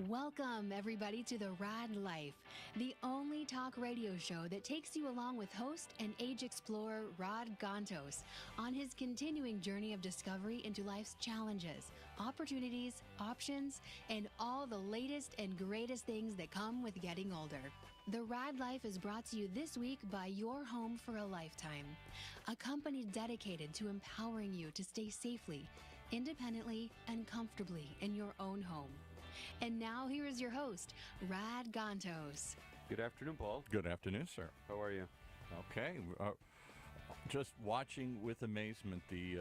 Welcome, everybody, to the Rad Life, the only talk radio show that takes you along with host and age explorer Rad Gantos on his continuing journey of discovery into life's challenges, opportunities, options, and all the latest and greatest things that come with getting older. The Rad Life is brought to you this week by Your Home for a Lifetime, a company dedicated to empowering you to stay safely, independently, and comfortably in your own home. And now here is your host, Rad Gantos. Good afternoon, Paul. Good afternoon, sir. How are you? Okay. Just watching with amazement the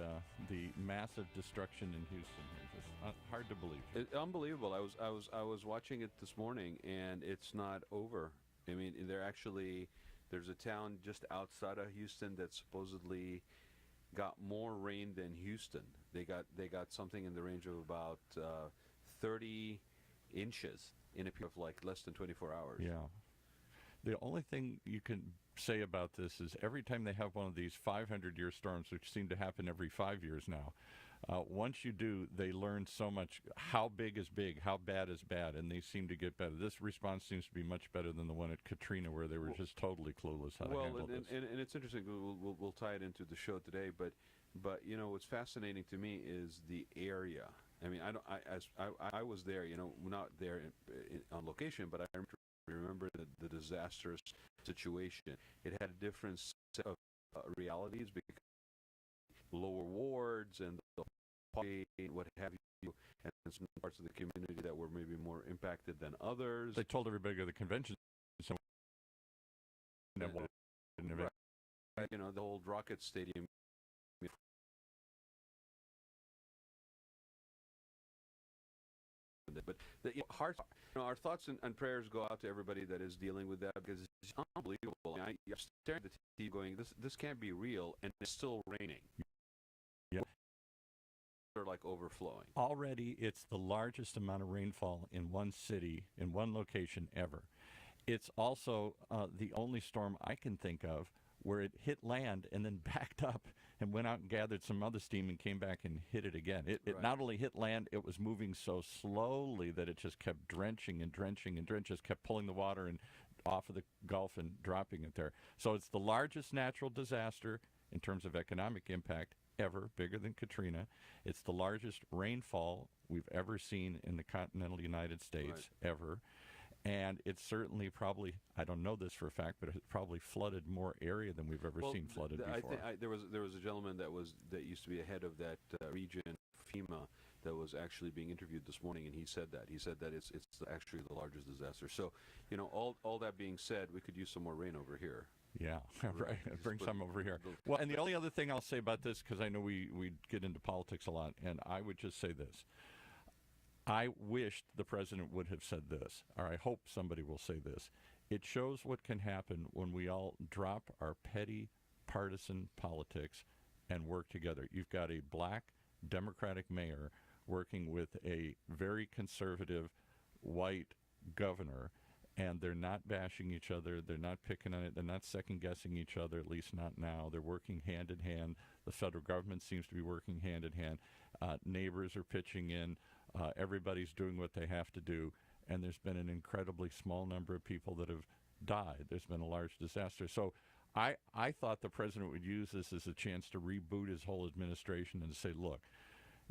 massive destruction in Houston. It's just hard to believe. Unbelievable. I was watching it this morning, and it's not over. I mean, there's a town just outside of Houston that supposedly got more rain than Houston. They got something in the range of about 30 inches in a period of like less than 24 hours. Yeah. The only thing you can say about this is every time they have one of these 500-year storms, which seem to happen every 5 years now, once you do, they learn so much. How big is big? How bad is bad? And they seem to get better. This response seems to be much better than the one at Katrina, where they were just totally clueless how to handle this. And it's interesting. We'll tie it into the show today, but you know what's fascinating to me is the area. I mean, I was there, you know, not there on location, but I remember the disastrous situation. It had a different set of realities because lower wards and the poverty and what have you, and some parts of the community that were maybe more impacted than others. They told everybody to go to the convention center. Right. You know, the old Rocket Stadium. But our thoughts and prayers go out to everybody that is dealing with that, because it's unbelievable. I'm staring at the TV going, this can't be real, and it's still raining. Yeah. They're like overflowing. Already, it's the largest amount of rainfall in one city, in one location ever. It's also the only storm I can think of where it hit land and then backed up and went out and gathered some other steam and came back and hit it again. It Right. Not only hit land, it was moving so slowly that it just kept drenching and drenching and drenching, just kept pulling the water and off of the Gulf and dropping it there. So it's the largest natural disaster in terms of economic impact ever, bigger than Katrina. It's the largest rainfall we've ever seen in the continental United States ever. And it's certainly probably, I don't know this for a fact, but it probably flooded more area than we've ever seen flooded before. There was a gentleman that used to be ahead of that region, FEMA, that was actually being interviewed this morning, and he said that it's actually the largest disaster. So, you know, all that being said, we could use some more rain over here. Yeah, right. Bring some over here. Well, and the only other thing I'll say about this, because I know we get into politics a lot, and I would just say this. I wished the president would have said this, or I hope somebody will say this. It shows what can happen when we all drop our petty partisan politics and work together. You've got a black Democratic mayor working with a very conservative white governor, and they're not bashing each other. They're not picking on it. They're not second-guessing each other, at least not now. They're working hand in hand. The federal government seems to be working hand in hand. Neighbors are pitching in. Everybody's doing what they have to do, and there's been an incredibly small number of people that have died. There's been a large disaster. So I thought the president would use this as a chance to reboot his whole administration and to say, look,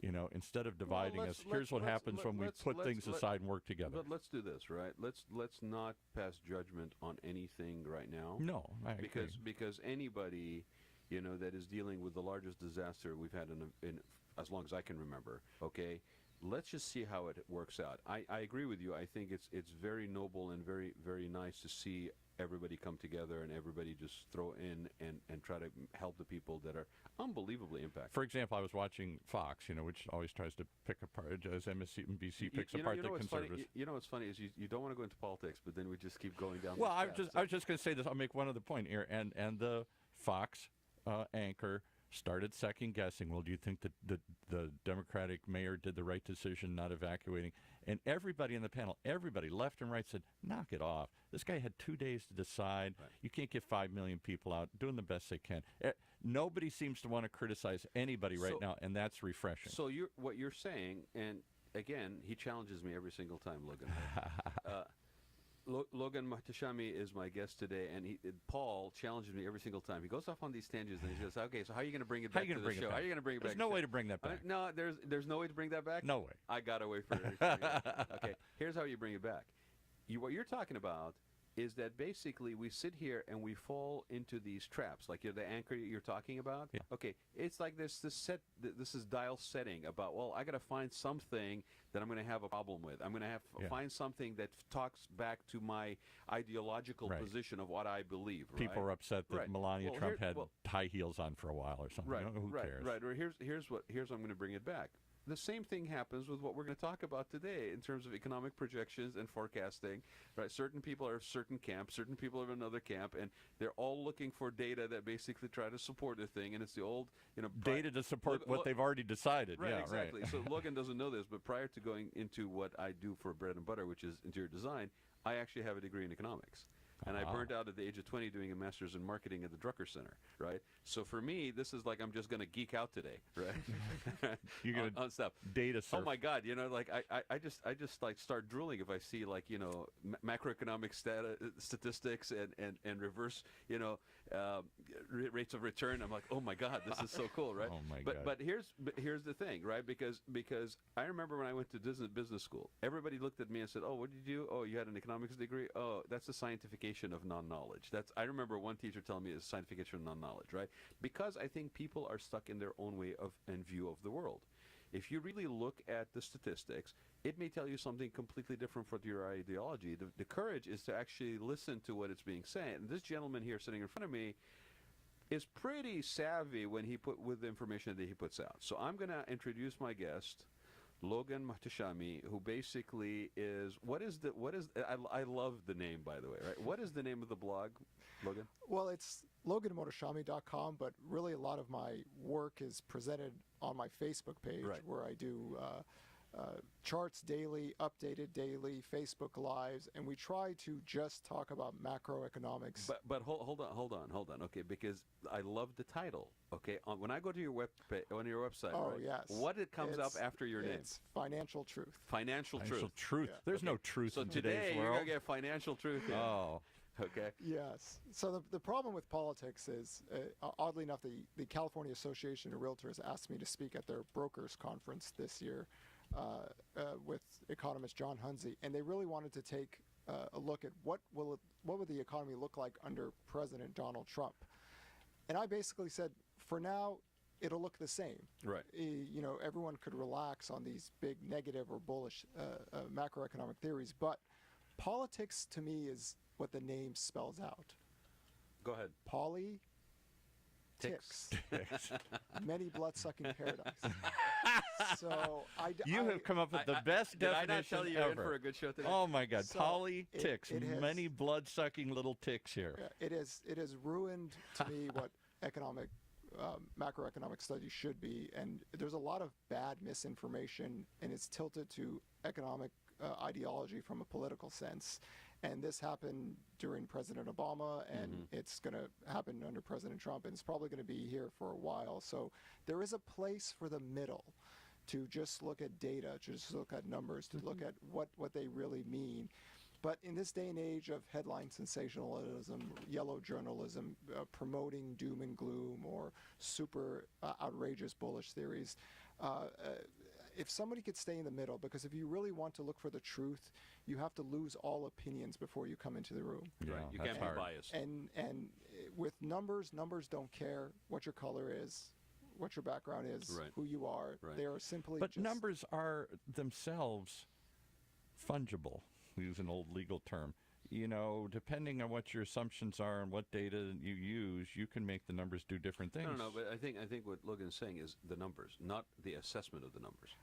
you know, instead of dividing us, here's what happens when we put things aside and work together. But let's do this, right? Let's not pass judgment on anything right now. No, I agree. Because anybody, you know, that is dealing with the largest disaster we've had in as long as I can remember, okay? Let's just see how it works out. I agree with you. I think it's very noble and very, very nice to see everybody come together and everybody just throw in and try to help the people that are unbelievably impacted. For example, I was watching Fox, you know, which always tries to pick apart, as MSNBC picks apart the conservatives. You know what's funny is you don't want to go into politics, but then we just keep going down. Well, I was just going to say this. I'll make one other point here, and the Fox anchor started second guessing. Well, do you think that the Democratic mayor did the right decision not evacuating? And everybody in the panel, everybody left and right said, knock it off. This guy had 2 days to decide. Right. You can't get 5 million people out doing the best they can. Nobody seems to want to criticize anybody right now, and that's refreshing. So what you're saying, and again, he challenges me every single time, Logan. Logan Mohtashami is my guest today, and Paul challenges me every single time. He goes off on these tangents, and he goes, "Okay, so how are you going to bring it back to the show? How are you going to bring it back?" There's no way to bring that back. No, there's no way to bring that back. No way. I got to wait for it. Okay, here's how you bring it back. What you're talking about is that basically we sit here and we fall into these traps, like the anchor you're talking about. Yeah. Okay, it's like this is dial setting about, well, I got to find something that I'm going to have a problem with. I'm going to find something that talks back to my ideological position of what I believe. Right? People are upset that Melania Trump had high heels on for a while or something. Right, who cares? Right. Or here's I'm going to bring it back. The same thing happens with what we're going to talk about today in terms of economic projections and forecasting. Right, certain people are of certain camp, certain people are of another camp, and they're all looking for data that basically try to support a thing. And it's the old, data to support what they've already decided. Right, yeah, exactly. Right. So Logan doesn't know this, but prior to going into what I do for bread and butter, which is interior design, I actually have a degree in economics. And I burned out at the age of 20 doing a master's in marketing at the Drucker Center, right? So for me, this is like I'm just going to geek out today, right? You're going on stuff. Data surf. Oh my God, I just like start drooling if I see like macroeconomic statistics and reverse rates of return. I'm like, oh my God, this is so cool, right? Oh my God. But here's the thing, right? Because I remember when I went to business school, everybody looked at me and said, "Oh, what did you do? Oh, you had an economics degree? Oh, that's the scientification of non-knowledge." I remember one teacher telling me it's scientification of non-knowledge, right? Because I think people are stuck in their own way of and view of the world. If you really look at the statistics, it may tell you something completely different from your ideology. The courage is to actually listen to what it's being said. And this gentleman here sitting in front of me is pretty savvy with the information that he puts out. So I'm going to introduce my guest, Logan Mohtashami, who basically is I love the name, by the way, right? What is the name of the blog, Logan? Well, it's loganmohtashami.com, but really a lot of my work is presented on my Facebook page, where I do charts daily, updated daily, Facebook Lives, and we try to just talk about macroeconomics. But hold on, okay, because I love the title, okay? When I go to your on your website, yes, what comes up after your name? It's Financial Truth. Financial Truth. Yeah. There's no truth in today's world. So today you're going to get Financial Truth here. Oh. Okay. Yes. So the problem with politics is, oddly enough, the California Association of Realtors asked me to speak at their brokers conference this year with economist John Hunzy, and they really wanted to take a look at what would the economy look like under President Donald Trump. And I basically said, for now, it'll look the same. Right. Everyone could relax on these big negative or bullish macroeconomic theories, but politics to me is what the name spells out. Go ahead. Poly. Ticks. Many blood-sucking paradise. So you have come up with the best definition Did I not tell you you're in ever. For a good show today? Oh my God, So politics. Many has, blood-sucking little ticks here. It has ruined to me what macroeconomic studies should be, and there's a lot of bad misinformation, and it's tilted to economic ideology from a political sense. And this happened during President Obama, and it's going to happen under President Trump, and it's probably going to be here for a while. So there is a place for the middle, to just look at data, to just look at numbers, to look at what they really mean. But in this day and age of headline sensationalism, yellow journalism, promoting doom and gloom or super outrageous bullish theories, if somebody could stay in the middle, because if you really want to look for the truth, you have to lose all opinions before you come into the room. Yeah, right. You can't be biased. And with numbers don't care what your color is, what your background is, who you are. Right. They are simply But just numbers are themselves fungible. We use an old legal term. Depending on what your assumptions are and what data you use, you can make the numbers do different things. No, but I think what Logan is saying is the numbers, not the assessment of the numbers.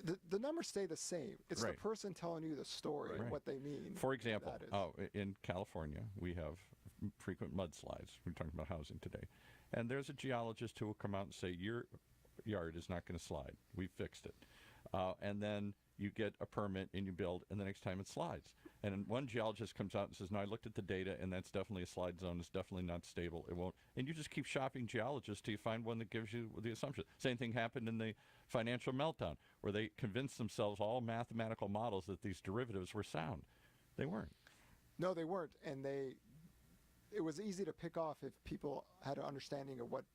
the numbers stay the same. It's Right. the person telling you the story and what they mean. For example, that is. in California, we have frequent mudslides. We're talking about housing today. And there's a geologist who will come out and say, your yard is not going to slide. We fixed it. And then you get a permit and you build, and the next time it slides. And then one geologist comes out and says, no, I looked at the data, and that's definitely a slide zone. It's definitely not stable. It won't. And you just keep shopping geologists till you find one that gives you the assumption. Same thing happened in the financial meltdown, where they convinced themselves, all mathematical models, that these derivatives were sound. They weren't. No, they weren't. And it was easy to pick off if people had an understanding of what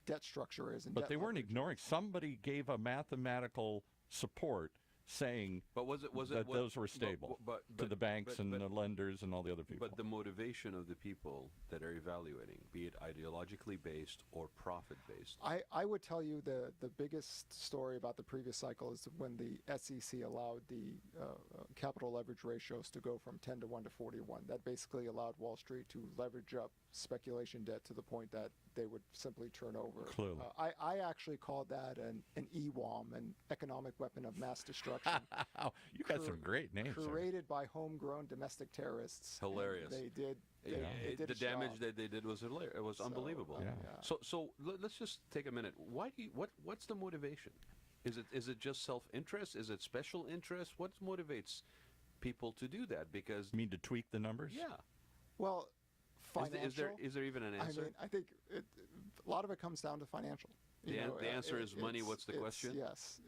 debt structure is. And but they weren't ignoring. Somebody gave a mathematical support saying those were stable to the banks and the lenders and all the other people. But the motivation of the people that are evaluating, be it ideologically based or profit based. I would tell you the biggest story about the previous cycle is when the SEC allowed the capital leverage ratios to go from 10 to 1 to 40 to 1. That basically allowed Wall Street to leverage up speculation debt to the point that they would simply turn over. Clearly. I actually called that an EWAM, an economic weapon of mass destruction. You got some great names. Created by homegrown domestic terrorist. Hilarious. They did. The damage that they did was hilarious. It was unbelievable. Yeah. So let's just take a minute. What's the motivation? Is it just self-interest? Is it special interest? What motivates people to do that? Because You mean to tweak the numbers? yeah. Well, financial. Is there even an answer? I mean, I think a lot of it comes down to financial. The answer is money. What's the question? Yes.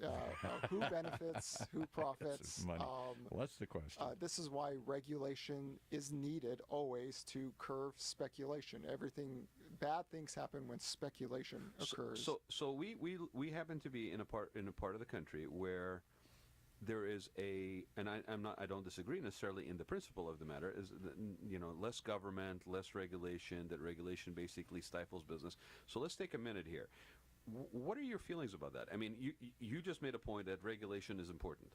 Who benefits? Who profits? Money. What's the question? This is why regulation is needed always to curb speculation. Bad things happen when speculation occurs. So we happen to be in a part of the country where there is and I don't disagree necessarily in the principle of the matter, is that, less government, less regulation, that regulation basically stifles business. So let's take a minute here. What are your feelings about that? I mean, you just made a point that regulation is important.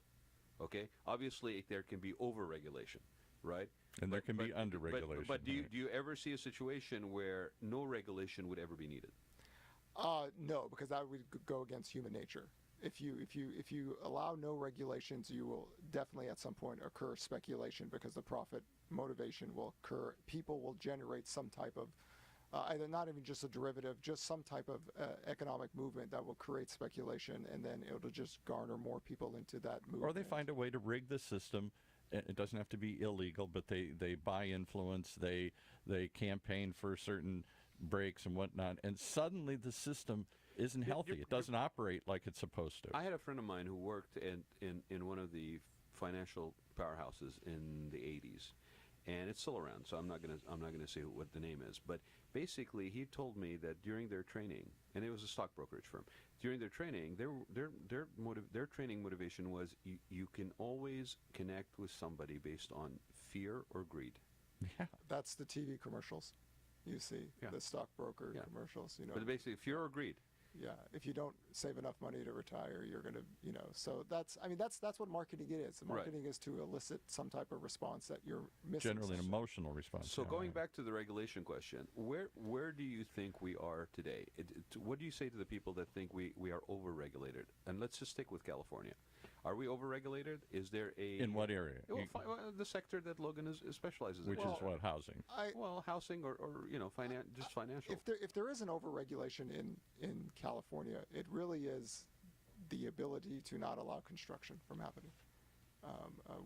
Okay? Obviously there can be over-regulation, right? And there can be under-regulation. But do you ever see a situation where no regulation would ever be needed? No, because that would go against human nature. If you allow no regulations, you will definitely at some point occur speculation because the profit motivation will occur. People will generate some type of either not even just a derivative, just some type of economic movement that will create speculation, and then it'll just garner more people into that movement. Or they find a way to rig the system. It doesn't have to be illegal, but they buy influence. They campaign for certain breaks and whatnot, and suddenly the system isn't healthy. It doesn't operate like it's supposed to. I had a friend of mine who worked in one of the financial powerhouses in the 80s, and it's still around. So I'm not gonna say what the name is, but basically he told me that during their training, and it was a stock brokerage firm. During their training, their training motivation was you can always connect with somebody based on fear or greed. Yeah. That's the TV commercials you see, the stockbroker commercials. But basically, fear or greed. Yeah, if you don't save enough money to retire, you're going to, so that's what marketing is. Marketing is to elicit some type of response that you're missing. Generally an emotional response. So going back to the regulation question, where do you think we are today? What do you say to the people that think we are over-regulated? And let's just stick with California. Are we over-regulated? Is there a... In what area? The sector that Logan specializes in. Which is what, housing? Housing or just financial. If there is an over-regulation in California, it really is the ability to not allow construction from happening.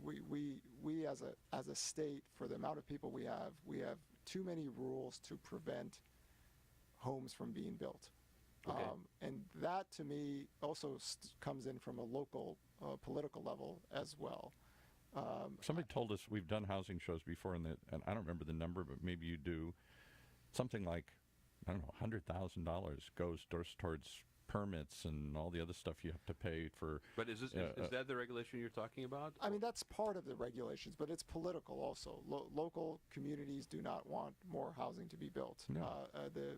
We as a state, for the amount of people we have too many rules to prevent homes from being built. Okay. And that, to me, also comes in from a local political level as well. Somebody told us, we've done housing shows before, and I don't remember the number, but maybe you do, something like, I don't know, $100,000 goes towards permits and all the other stuff you have to pay for. But is that the regulation you're talking about? I mean, that's part of the regulations, but it's political also. Local communities do not want more housing to be built. No. The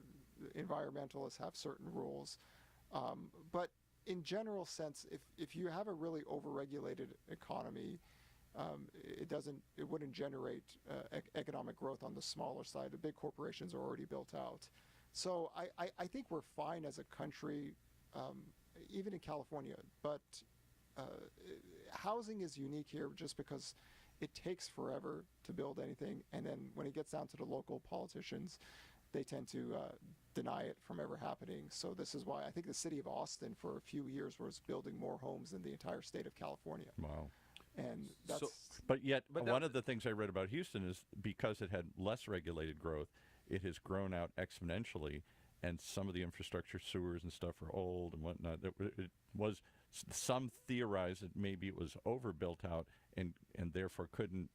environmentalists have certain rules. But in general sense, if you have a really overregulated economy, it wouldn't generate economic growth on the smaller side. The big corporations are already built out. So I think we're fine as a country, even in California. But housing is unique here just because it takes forever to build anything. And then when it gets down to the local politicians, they tend to deny it from ever happening. So this is why I think the city of Austin for a few years was building more homes than the entire state of California. Wow. And that's... So, But yet, one of the things I read about Houston is because it had less regulated growth, it has grown out exponentially, and some of the infrastructure, sewers and stuff, are old and whatnot. It was, some theorize that maybe it was overbuilt out and therefore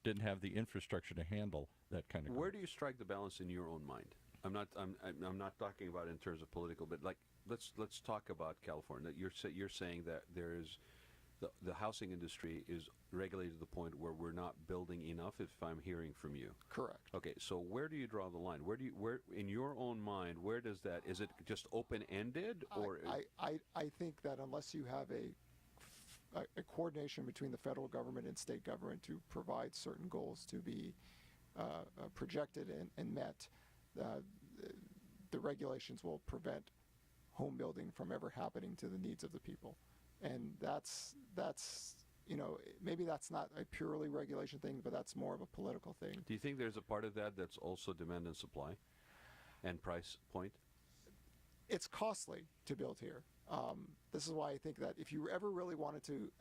didn't have the infrastructure to handle that kind of growth. where do you strike the balance in your own mind? I'm not talking about in terms of political, but like let's talk about California. You're saying that there is the housing industry is regulated to the point where we're not building enough, if I'm hearing from you. Correct. Okay, so where do you draw the line? Where in your own mind, where does that, is it just open-ended, or? I think that unless you have a coordination between the federal government and state government to provide certain goals to be projected and met, the regulations will prevent home building from ever happening to the needs of the people. And that's maybe that's not a purely regulation thing, but that's more of a political thing. Do you think there's a part of that that's also demand and supply and price point? It's costly to build here. This is why I think that if you ever really wanted to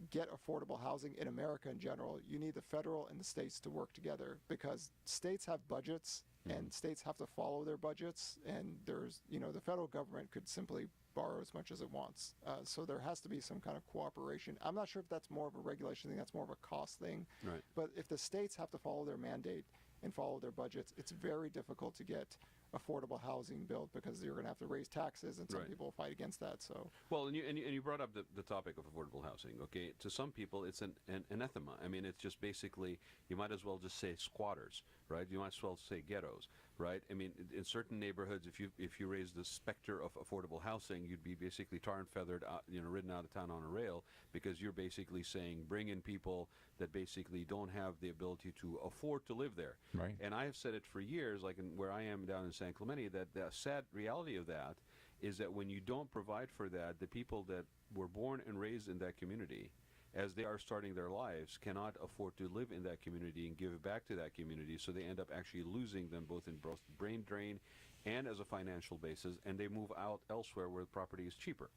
get affordable housing in America in general, you need the federal and the states to work together, because states have budgets and states have to follow their budgets, and there's, the federal government could simply borrow as much as it wants. So there has to be some kind of cooperation. I'm not sure if that's more of a regulation thing, that's more of a cost thing. Right. But if the states have to follow their mandate and follow their budgets, it's very difficult to get affordable housing built, because you're going to have to raise taxes, and some Right. people will fight against that. So Well, and you brought up the topic of affordable housing. Okay, to some people it's an anathema. I mean, it's just basically, you might as well just say squatters, right? You might as well say ghettos, right? I mean, in certain neighborhoods, if you raise the specter of affordable housing, you'd be basically tar and feathered out, ridden out of town on a rail, because you're basically saying bring in people that basically don't have the ability to afford to live there. Right. And I have said it for years, like where I am down in San Clemente, that the sad reality of that is that when you don't provide for that, the people that were born and raised in that community, as they are starting their lives, cannot afford to live in that community and give back to that community, so they end up actually losing them both in brain drain and as a financial basis, and they move out elsewhere where the property is cheaper.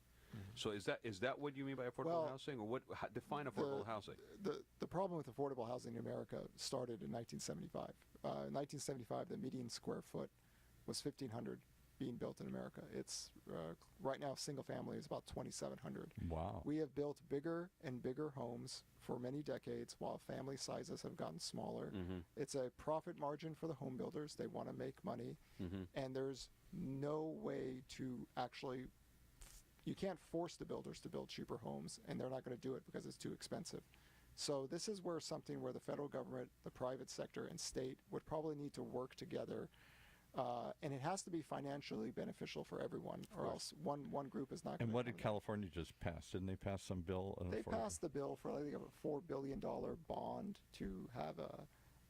So is that what you mean by affordable housing, or what? Define affordable housing. The problem with affordable housing in America started in 1975. In 1975, the median square foot was 1,500 being built in America. It's right now, single family is about 2,700. Wow. We have built bigger and bigger homes for many decades, while family sizes have gotten smaller. It's a profit margin for the home builders. They want to make money, and there's no way to actually, you can't force the builders to build cheaper homes, and they're not going to do it because it's too expensive. So this is where the federal government, the private sector, and state would probably need to work together. And it has to be financially beneficial for everyone, or else one group is not going to. And what did California just pass? Didn't they pass some bill? They passed the bill for, I think, a $4 billion bond to have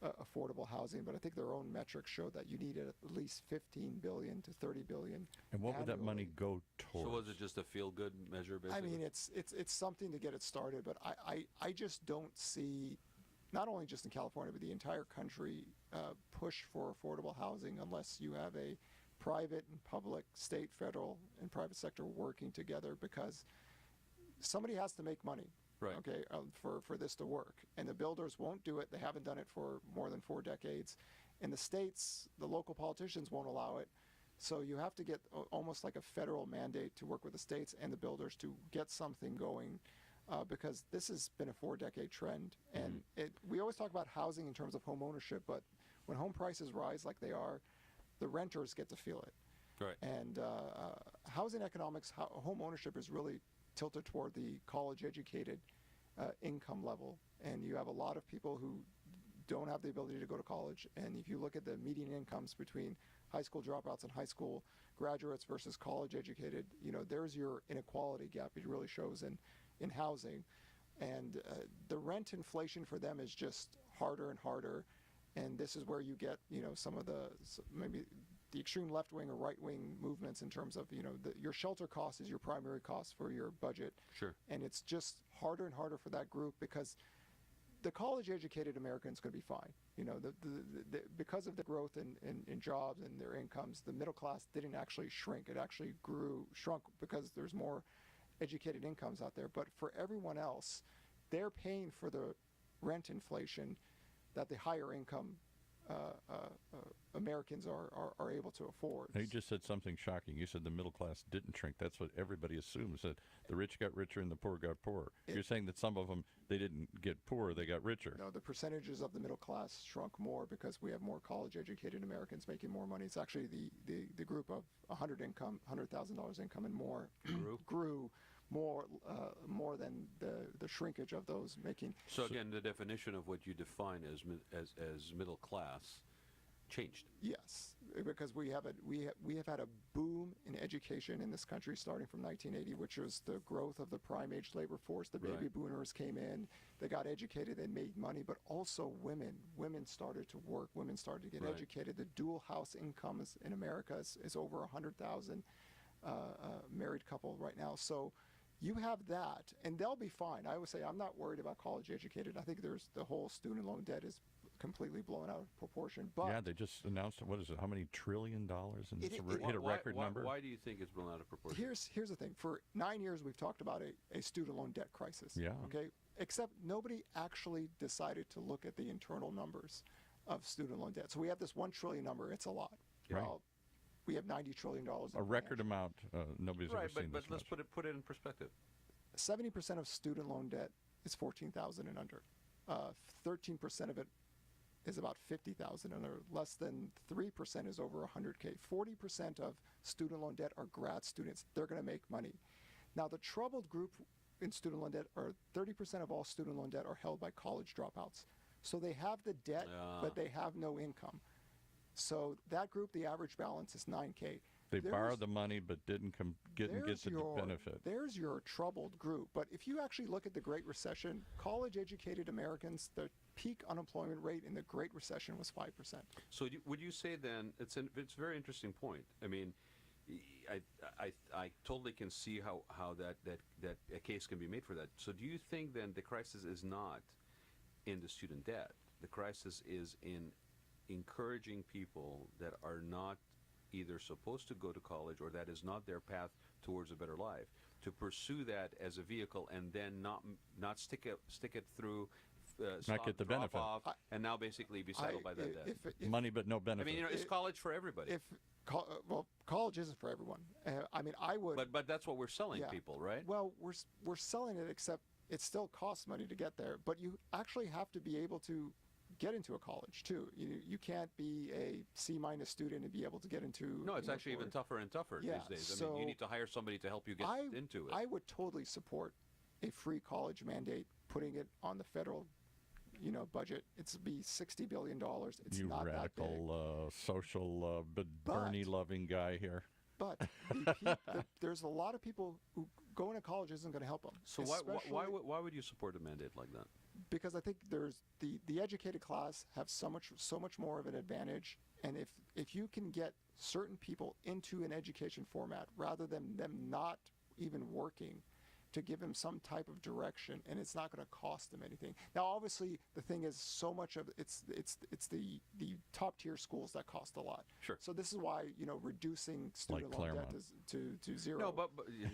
affordable housing, but I think their own metrics show that you need at least $15 billion to $30 billion. And what would that money go towards? So was it just a feel-good measure, basically? I mean, it's something to get it started, but I just don't see, not only just in California, but the entire country, push for affordable housing unless you have a private and public, state, federal, and private sector working together, because somebody has to make money. Right. Okay, for this to work. And the builders won't do it. They haven't done it for more than 4 decades. And the states, the local politicians won't allow it. So you have to get almost like a federal mandate to work with the states and the builders to get something going, because this has been a 4-decade trend. And we always talk about housing in terms of home ownership, but when home prices rise like they are, the renters get to feel it. Right. And housing economics, home ownership is really tilted toward the college-educated income level. And you have a lot of people who don't have the ability to go to college. And if you look at the median incomes between high school dropouts and high school graduates versus college-educated, there's your inequality gap. It really shows in housing. And the rent inflation for them is just harder and harder. And this is where you get, some of maybe the extreme left-wing or right-wing movements in terms of, your shelter cost is your primary cost for your budget. Sure. And it's just harder and harder for that group, because the college-educated American is going to be fine. You know, because of the growth in jobs and their incomes, the middle class didn't actually shrink. It actually shrunk because there's more educated incomes out there. But for everyone else, they're paying for the rent inflation that the higher income Americans are able to afford. You just said something shocking. You said the middle class didn't shrink. That's what everybody assumes, that the rich got richer and the poor got poorer. You're saying that some of them, they didn't get poorer, they got richer. No, the percentages of the middle class shrunk more because we have more college-educated Americans making more money. It's actually the group of $100,000 income and more grew more than the shrinkage of those making. So again, the definition of what you define as middle class changed. Yes, because we have had a boom in education in this country starting from 1980, which was the growth of the prime age labor force. The baby boomers came in, they got educated, they made money, but also women started to work, women started to get educated. The dual house income in America is over 100,000 married couple right now. So you have that, and they'll be fine. I would say I'm not worried about college educated. I think the whole student loan debt is completely blown out of proportion. But yeah, they just announced, what is it, how many $1 trillion? And it's hit a record number. Why do you think it's blown out of proportion? Here's the thing. For 9 years, we've talked about a student loan debt crisis. Yeah. Okay. Except nobody actually decided to look at the internal numbers of student loan debt. So we have this $1 trillion number. It's a lot. Right. Well, we have $90 trillion. A record amount. Nobody's ever seen but this let's much. put it in perspective. 70% of student loan debt is $14,000 and under. 13% of it is about $50,000 and under. Less than 3% is over $100K. 40% of student loan debt are grad students. They're going to make money. Now, the troubled group in student loan debt are 30% of all student loan debt are held by college dropouts. So they have the debt, but they have no income. So that group, the average balance is $9K. They borrowed the money but didn't get the benefit. There's your troubled group. But if you actually look at the Great Recession, college-educated Americans, the peak unemployment rate in the Great Recession was 5%. So would you say then, it's a very interesting point. I mean, I totally can see how that a case can be made for that. So do you think then the crisis is not in the student debt? The crisis is in encouraging people that are not either supposed to go to college or that is not their path towards a better life to pursue that as a vehicle and then not stick it through, not get the benefit, off, and now basically be saddled by that debt. If money but no benefit. I mean, it's college for everybody. Well, college isn't for everyone. I mean, I would. But that's what we're selling people, right? Well, we're selling it, except it still costs money to get there. But you actually have to be able to get into a college too. You can't be a C- student and be able to get into. No, it's actually even tougher and tougher these days. I mean, you need to hire somebody to help you get into it. I would totally support a free college mandate, putting it on the federal, budget. It's be $60 billion. It's you not radical, that big. social, Bernie-loving guy here. But there's a lot of people who going to college isn't going to help them. So why would you support a mandate like that? Because I think there's the educated class have so much more of an advantage, and if you can get certain people into an education format rather than them not even working, to give them some type of direction, and it's not going to cost them anything. Now, obviously, the thing is, so much of it's the top tier schools that cost a lot. Sure. So this is why reducing student loan debt to zero. No, but his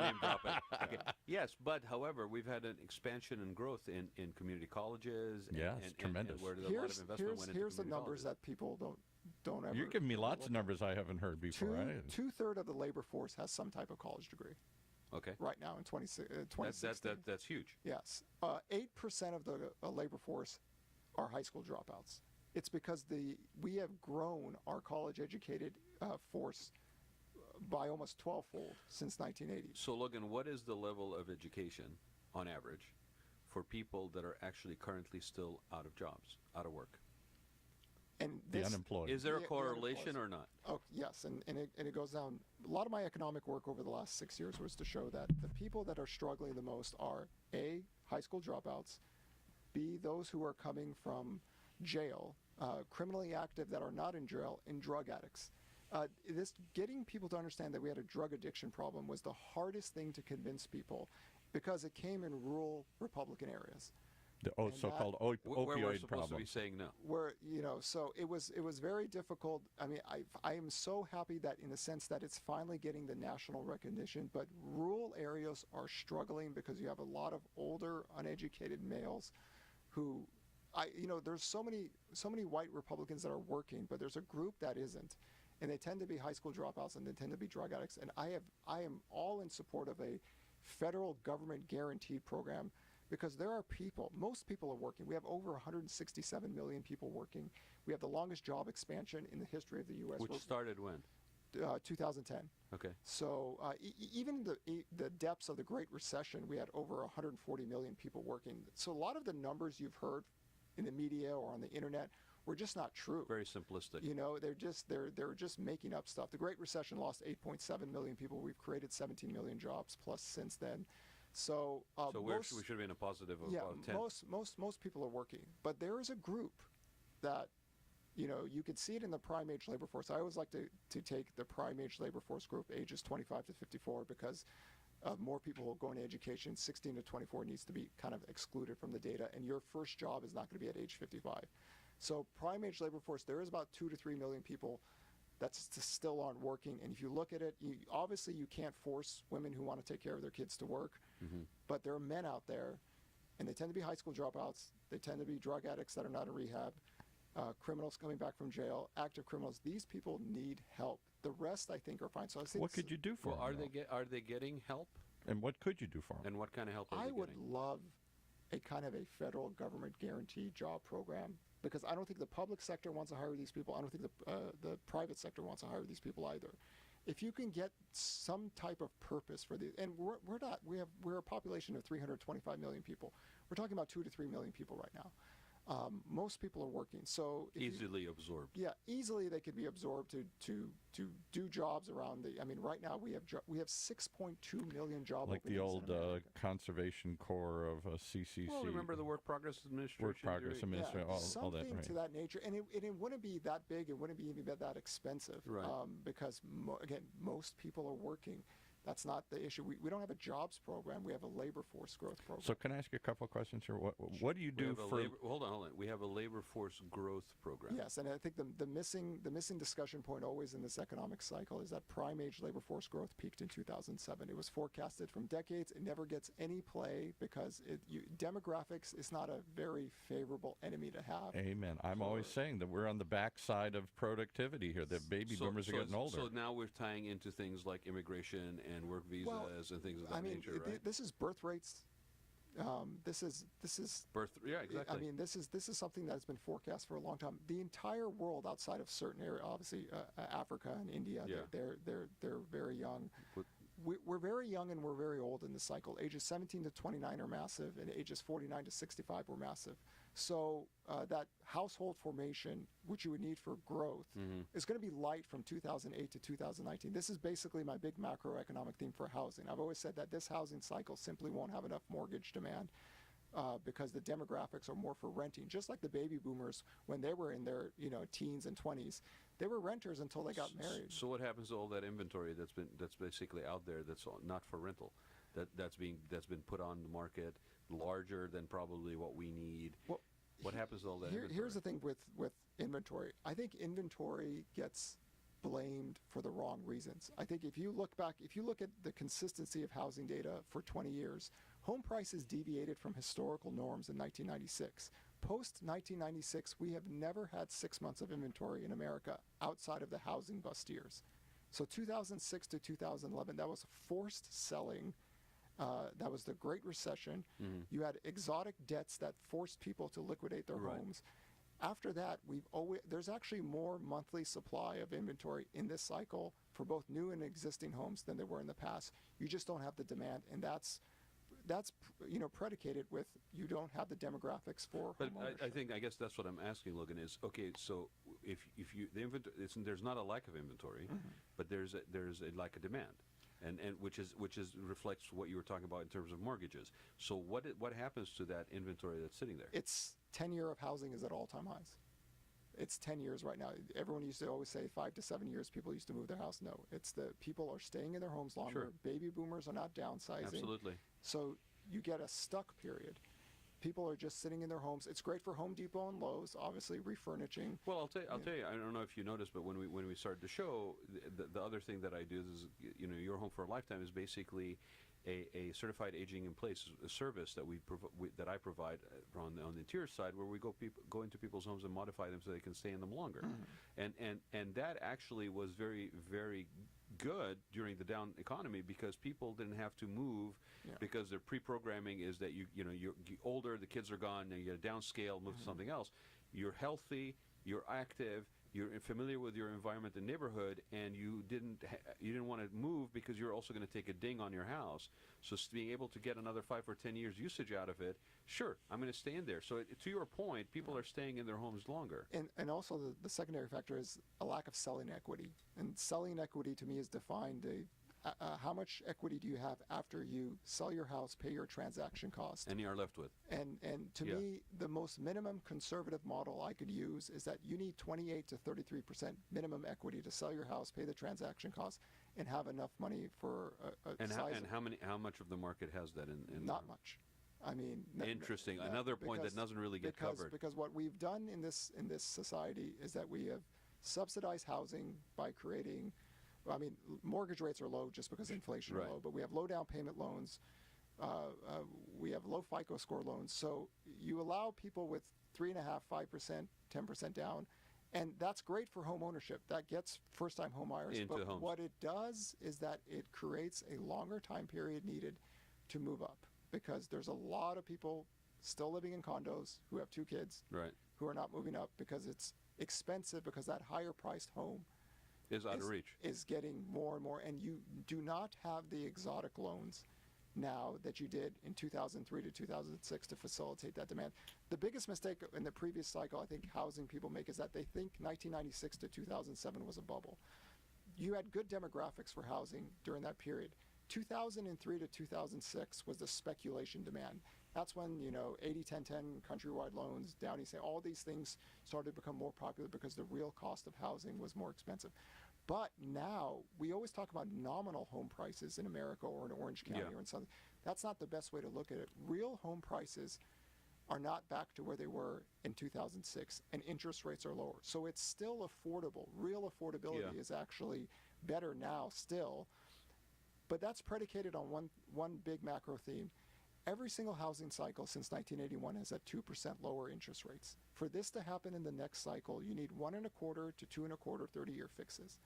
name dropping. Okay. Yes, but however, we've had an expansion and growth in community colleges. It's tremendous. And where a lot of investment went into here's the numbers colleges. that people don't ever. You're giving me lots of numbers I haven't heard before. Two-thirds of the labor force has some type of college degree. Okay. Right now in 2016. That's huge. Yes. 8% of the labor force are high school dropouts. It's because we have grown our college-educated force by almost 12-fold since 1980. So, Logan, what is the level of education, on average, for people that are actually currently still out of jobs, out of work? And the unemployed. Is there a correlation or not? Oh, yes, and it goes down. A lot of my economic work over the last 6 years was to show that the people that are struggling the most are A, high school dropouts, B, those who are coming from jail, criminally active that are not in jail, and drug addicts. Getting people to understand that we had a drug addiction problem was the hardest thing to convince people because it came in rural Republican areas. The And so-called Where we're opioid supposed problem. to be saying no. where so it was very difficult. I mean, I am so happy that in the sense that it's finally getting the national recognition, but rural areas are struggling because you have a lot of older uneducated males who there's so many white Republicans that are working, but there's a group that isn't, and they tend to be high school dropouts and they tend to be drug addicts. And I am all in support of a federal government guaranteed program, because there are most people are working. We have over 167 million people working. We have the longest job expansion in the history of the U.S. Which started when? 2010. Okay. So even the depths of the Great Recession, we had over 140 million people working. So a lot of the numbers you've heard in the media or on the internet were just not true. Very simplistic. They're just making up stuff. The Great Recession lost 8.7 million people. We've created 17 million jobs plus since then. So we should have been a positive of about 10. Most people are working, but there is a group that, you could see it in the prime age labor force. I always like to take the prime age labor force group, ages 25 to 54, because more people will go into education. 16 to 24 needs to be kind of excluded from the data, and your first job is not going to be at age 55. So prime age labor force, there is about 2 to 3 million people that still aren't working. And if you look at it, obviously you can't force women who want to take care of their kids to work, but there are men out there, and they tend to be high school dropouts. They tend to be drug addicts that are not in rehab, criminals coming back from jail, active criminals. These people need help. The rest, I think, are fine. So I think What could you do for Well, them? are they getting help? And what could you do for them? And what kind of help are I they would getting? love a kind of a federal government guaranteed job program, because I don't think the public sector wants to hire these people. I don't think the private sector wants to hire these people either. If you can get some type of purpose for these, and we're a population of 325 million people. We're talking about 2 to 3 million people right now. Most people are working, so Easily absorbed. yeah, easily they could be absorbed to do jobs around the. I mean, right now we have 6.2 million job Like the openings old in America. Conservation Corps of CCC. Well, remember the Work Progress Administration? Work Progress during- Administration, all that, something right? to that nature, and it wouldn't be that big. It wouldn't be even that expensive, Right. Because again, most people are working. That's not the issue. We don't have a jobs program. We have a labor force growth program. So can I ask you a couple of questions here? What do you We do have a for? hold on. We have a labor force growth program. Yes, and I think the missing discussion point always in this economic cycle is that prime age labor force growth peaked in 2007. It was forecasted from decades. It never gets any play because demographics is not a very favorable enemy to have. Amen. I'm always saying that we're on the backside of productivity here. The baby boomers are getting older. So now we're tying into things like immigration and work visas and things of that nature, right? This is birth rates. This is Birth. Yeah, exactly. I mean, this is something that's been forecast for a long time. The entire world outside of certain areas, obviously Africa and India, Yeah. they're very young. But- We're very young and we're very old in this cycle. Ages 17 to 29 are massive, and ages 49 to 65 were massive. So that household formation, which you would need for growth, is going to be light from 2008 to 2019. This is basically my big macroeconomic theme for housing. I've always said that this housing cycle simply won't have enough mortgage demand because the demographics are more for renting. Just like the baby boomers, when they were in their teens and 20s, they were renters until they got married. So what happens to all that inventory that's basically out there that's not for rental, that's been put on the market larger than probably what we need? Well, what happens to all that inventory? Here's the thing with inventory. I think inventory gets blamed for the wrong reasons. I think if you look at the consistency of housing data for 20 years, home prices deviated from historical norms in 1996. Post 1996, we have never had 6 months of inventory in America outside of the housing bust years. So 2006 to 2011, that was forced selling. That was the Great Recession. You had exotic debts that forced people to liquidate their homes. After that, there's actually more monthly supply of inventory in this cycle for both new and existing homes than there were in the past. You just don't have the demand, and that's predicated with you don't have the demographics for But homeownership. I guess that's what I'm asking, Logan, is okay. So if you the inventory, there's not a lack of inventory, but there's a lack of demand, and which reflects what you were talking about in terms of mortgages. So what happens to that inventory that's sitting there? It's 10 years of housing is at all-time highs. It's 10 years right now. Everyone used to always say 5 to 7 years people used to move their house. No, it's the people are staying in their homes longer. Sure. Baby boomers are not downsizing. Absolutely. So you get a stuck period. people are just sitting in their homes. It's great for Home Depot and Lowe's, obviously refurnishing. Well, I'll tell you. I don't know if you noticed, but when we started the show, the other thing that I do is, Your Home for a Lifetime is basically a certified aging in place service that that I provide on the interior side, where we go into people's homes and modify them so they can stay in them longer. And that actually was very, very good during the down economy, because people didn't have to move, because their pre-programming is that you're older, the kids are gone, and you get a downscale, move to something else. You're healthy, you're active, you're familiar with your environment and neighborhood, and you didn't want to move because you're also going to take a ding on your house. So being able to get another 5 or 10 years usage out of it, sure, I'm going to stay in there. So to your point, people are staying in their homes longer. And also the secondary factor is a lack of selling equity. And selling equity to me is defined how much equity do you have after you sell your house, pay your transaction cost, and you are left with. And to me, the most minimum conservative model I could use is that you need 28 to 33% minimum equity to sell your house, pay the transaction cost, and have enough money for how much of the market has that in not much. I mean, interesting. Another point that doesn't really get covered. Because what we've done in this society is that we have subsidized housing by creating. I mean, mortgage rates are low just because inflation is low, but we have low down payment loans. We have low FICO score loans. So you allow people with 3.5%, 5%, 10% down, and that's great for home ownership. That gets first-time home buyers. Into homes. What it does is that it creates a longer time period needed to move up, because there's a lot of people still living in condos who have 2 kids, who are not moving up because it's expensive, because that higher-priced home is out of reach. Is getting more and more, and you do not have the exotic loans now that you did in 2003 to 2006 to facilitate that demand. The biggest mistake in the previous cycle, I think, housing people make is that they think 1996 to 2007 was a bubble. You had good demographics for housing during that period. 2003 to 2006 was the speculation demand. That's when, 80-10-10 countrywide loans, Downey say, all these things started to become more popular because the real cost of housing was more expensive. But now, we always talk about nominal home prices in America or in Orange County or in Southern. That's not the best way to look at it. Real home prices are not back to where they were in 2006, and interest rates are lower. So it's still affordable. Real affordability is actually better now still. But that's predicated on one big macro theme. Every single housing cycle since 1981 has had 2% lower interest rates. For this to happen in the next cycle, you need 1.25 to 2.25 30-year fixes.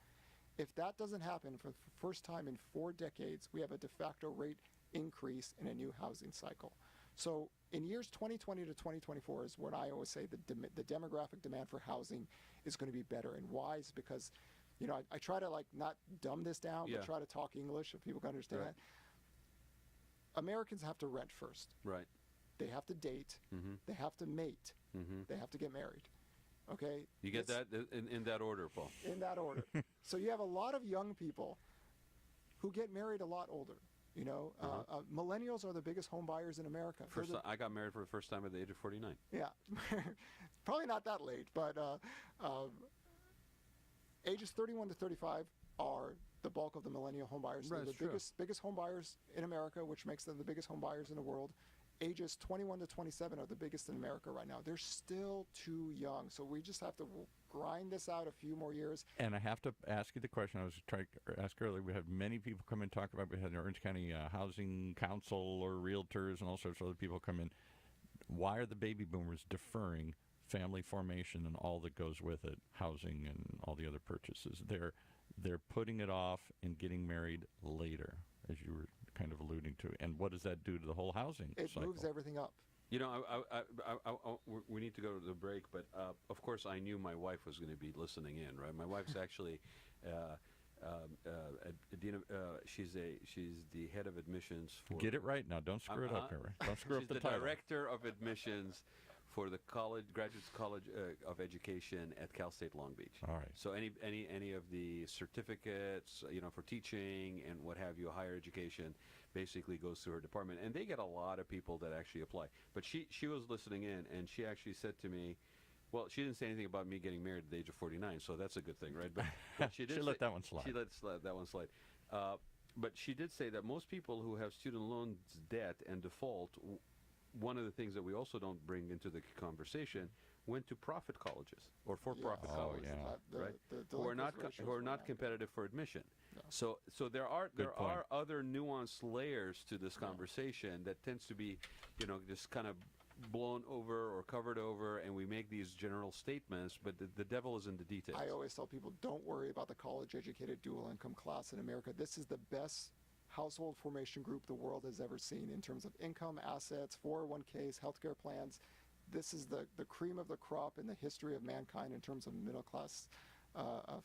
If that doesn't happen for the first time in 4 decades, we have a de facto rate increase in a new housing cycle. So in years 2020 to 2024 is when I always say the demographic demand for housing is going to be better. And why is because, I try to not dumb this down, but try to talk English so people can understand. Right. Americans have to rent first. Right. They have to date. They have to mate. They have to get married. Okay? You get that in that order, Paul. In that order. So you have a lot of young people who get married a lot older. Millennials are the biggest home buyers in America. I got married for the first time at the age of 49. Yeah. Probably not that late, but ages 31 to 35 are the bulk of the millennial home buyers. They're the biggest home buyers in America, which makes them the biggest home buyers in the world. Ages 21 to 27 are the biggest in America right now. They're still too young, so we just have to grind this out a few more years. And I have to ask you the question I was trying to ask earlier. We had many people come in and talk about, we had an Orange County Housing Council or realtors and all sorts of other people come in. Why are the baby boomers deferring family formation and all that goes with it, housing and all the other purchases? They're putting it off and getting married later, as you were kind of alluding to. And what does that do to the whole housing cycle? It moves everything up. We need to go to the break, but of course I knew my wife was going to be listening in, right? My wife's actually, she's the head of admissions for... Get it right now. Don't screw it up here. Don't screw up the title. She's the director of admissions for the Graduate College of Education at Cal State Long Beach. All right. So any of the certificates, for teaching and what have you, higher education, basically goes through her department, and they get a lot of people that actually apply. But she was listening in, and she actually said to me, well, she didn't say anything about me getting married at the age of 49, so that's a good thing, right? But she did. Let that one slide. She let that one slide. But she did say that most people who have student loans debt and default one of the things that we also don't bring into the conversation, went to profit colleges or for-profit colleges, right? Who are not competitive for admission. No. So there are point. other nuanced layers to this conversation that tends to be, just kind of blown over or covered over, and we make these general statements, but the devil is in the details. I always tell people, don't worry about the college-educated dual-income class in America. This is the best household formation group the world has ever seen in terms of income, assets, 401ks, healthcare plans. This is the cream of the crop in the history of mankind in terms of middle-class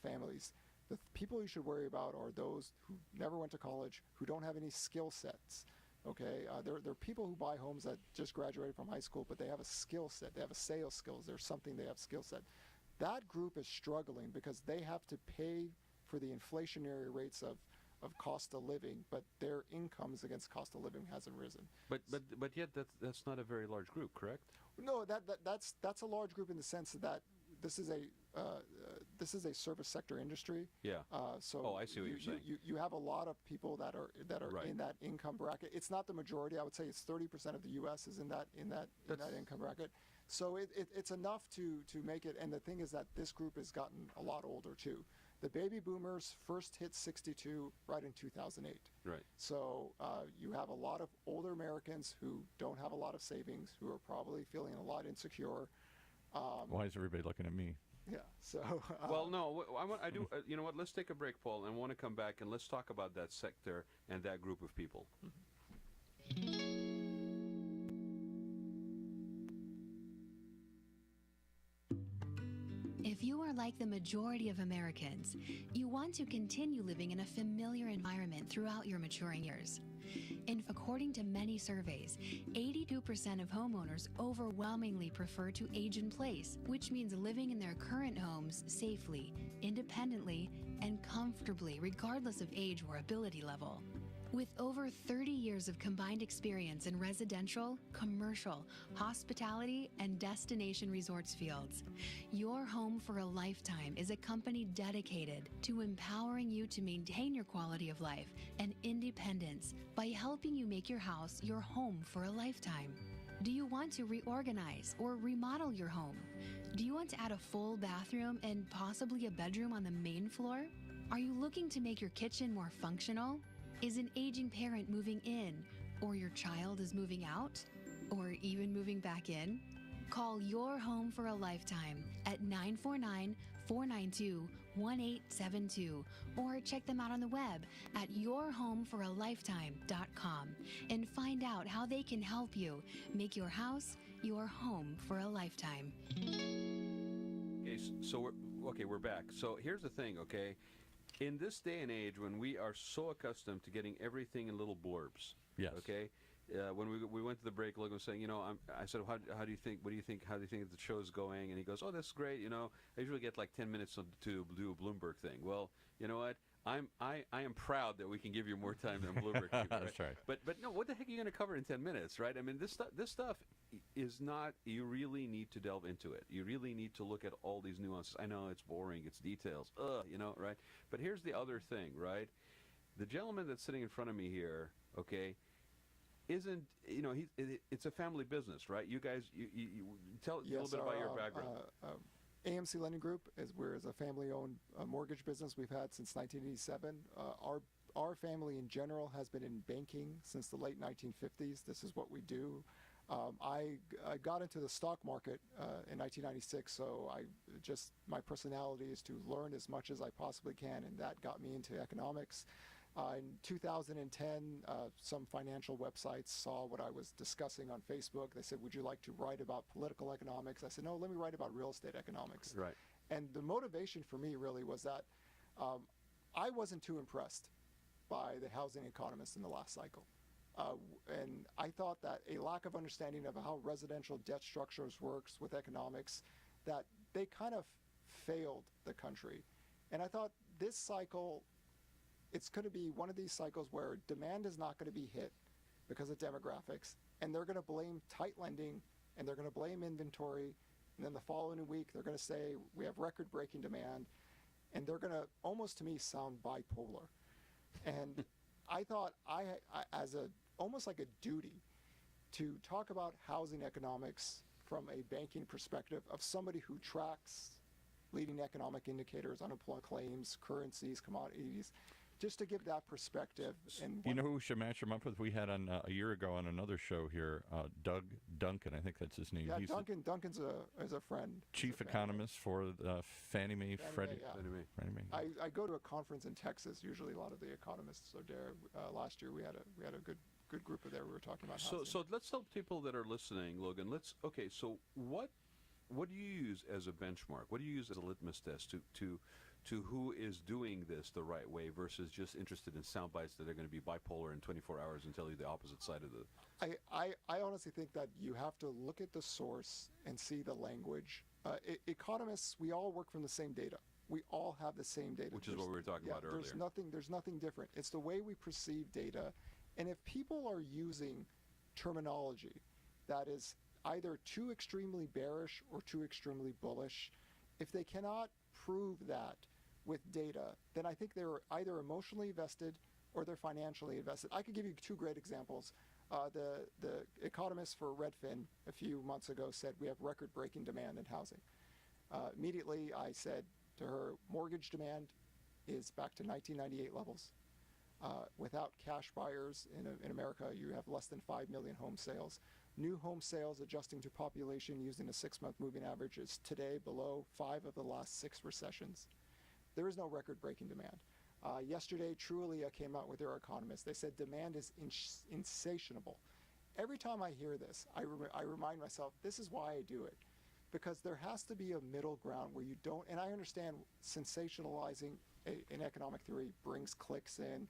families. The people you should worry about are those who never went to college, who don't have any skill sets. Okay, there are people who buy homes that just graduated from high school, but they have a skill set. They have a sales skills. There's something they have skill set. That group is struggling because they have to pay for the inflationary rates of cost of living, but their incomes against cost of living hasn't risen. But yet that's not a very large group, correct? No, that's a large group in the sense that this is a service sector industry. Yeah. So I see what you're saying. You have a lot of people that are Right. in that income bracket. It's not the majority. I would say it's 30% of the U.S. is in that income bracket. So it's enough to make it. And the thing is that this group has gotten a lot older too. The baby boomers first hit 62 right in 2008. Right. So you have a lot of older Americans who don't have a lot of savings, who are probably feeling a lot insecure. Why is everybody looking at me? Yeah. So. Well, no. I do. You know what? Let's take a break, Paul, and I want to come back and let's talk about that sector and that group of people. If you are like the majority of Americans, you want to continue living in a familiar environment throughout your maturing years. According to many surveys, 82% of homeowners overwhelmingly prefer to age in place, which means living in their current homes safely, independently, and comfortably, regardless of age or ability level. With over 30 years of combined experience in residential, commercial, hospitality, and destination resorts fields, Your Home for a Lifetime is a company dedicated to empowering you to maintain your quality of life and independence by helping you make your house your home for a lifetime. Do you want to reorganize or remodel your home? Do you want to add a full bathroom and possibly a bedroom on the main floor? Are you looking to make your kitchen more functional? Is an aging parent moving in, or your child is moving out, or even moving back in? Call Your Home for a Lifetime at 949-492-1872 or check them out on the web at yourhomeforalifetime.com and find out how they can help you make your house your home for a lifetime. Okay, so we're back. So here's the thing, okay? In this day and age, when we are so accustomed to getting everything in little blurbs, Yes. okay. When we went to the break, Logan was saying, I said, how do you think? What do you think? How do you think the show's going? And he goes, oh, that's great. I usually get like 10 minutes to do a Bloomberg thing. Well, you know what? I am proud that we can give you more time than Bloomberg. Right? That's right. But no, what the heck are you going to cover in 10 minutes, right? I mean, this stuff is not. You really need to delve into it. You really need to look at all these nuances. I know it's boring. It's details. Right? But here's the other thing, right? The gentleman that's sitting in front of me here, okay, isn't it's a family business, right? You guys, you tell a little bit about your background. AMC Lending Group we're a family-owned mortgage business we've had since 1987. Our family in general has been in banking since the late 1950s. This is what we do. I got into the stock market in 1996, so my personality is to learn as much as I possibly can, and that got me into economics. In 2010, some financial websites saw what I was discussing on Facebook. They said, would you like to write about political economics? I said, no, let me write about real estate economics. Right. And the motivation for me really was that I wasn't too impressed by the housing economists in the last cycle. And I thought that a lack of understanding of how residential debt structures works with economics, that they kind of failed the country. And I thought this cycle, it's going to be one of these cycles where demand is not going to be hit because of demographics, and they're going to blame tight lending, and they're going to blame inventory, and then the following week they're going to say we have record-breaking demand, and they're going to almost to me sound bipolar. And I thought I as almost like a duty to talk about housing economics from a banking perspective of somebody who tracks leading economic indicators, unemployment claims, currencies, commodities, just to give that perspective. And you know who we should match him up with? We had on a year ago on another show here, Doug Duncan, I think that's his name. Yeah, He's Duncan's a friend. chief economist for Fannie Mae, Freddie. Anyway. I go to a conference in Texas. Usually, a lot of the economists are there. Last year, we had a good group of there. We were talking about housing. So let's tell people that are listening, Logan. So what do you use as a benchmark? What do you use as a litmus test to who is doing this the right way versus just interested in sound bites that are going to be bipolar in 24 hours and tell you the opposite side of the... I honestly think that you have to look at the source and see the language. Economists, we all work from the same data. We all have the same data. Which is what we were talking about earlier. There's nothing different. It's the way we perceive data. And if people are using terminology that is either too extremely bearish or too extremely bullish, if they cannot prove that with data, then I think they're either emotionally invested or they're financially invested. I could give you two great examples. The economist for Redfin a few months ago said we have record-breaking demand in housing. Immediately I said to her, mortgage demand is back to 1998 levels. Without cash buyers in America, you have less than 5 million home sales. New home sales adjusting to population using a 6-month moving average is today below 5 of the last 6 recessions. There is no record-breaking demand. Yesterday, Trulia came out with their economists. They said demand is insatiable. Every time I hear this, I remind myself, this is why I do it. Because there has to be a middle ground where you don't, and I understand sensationalizing in economic theory brings clicks in,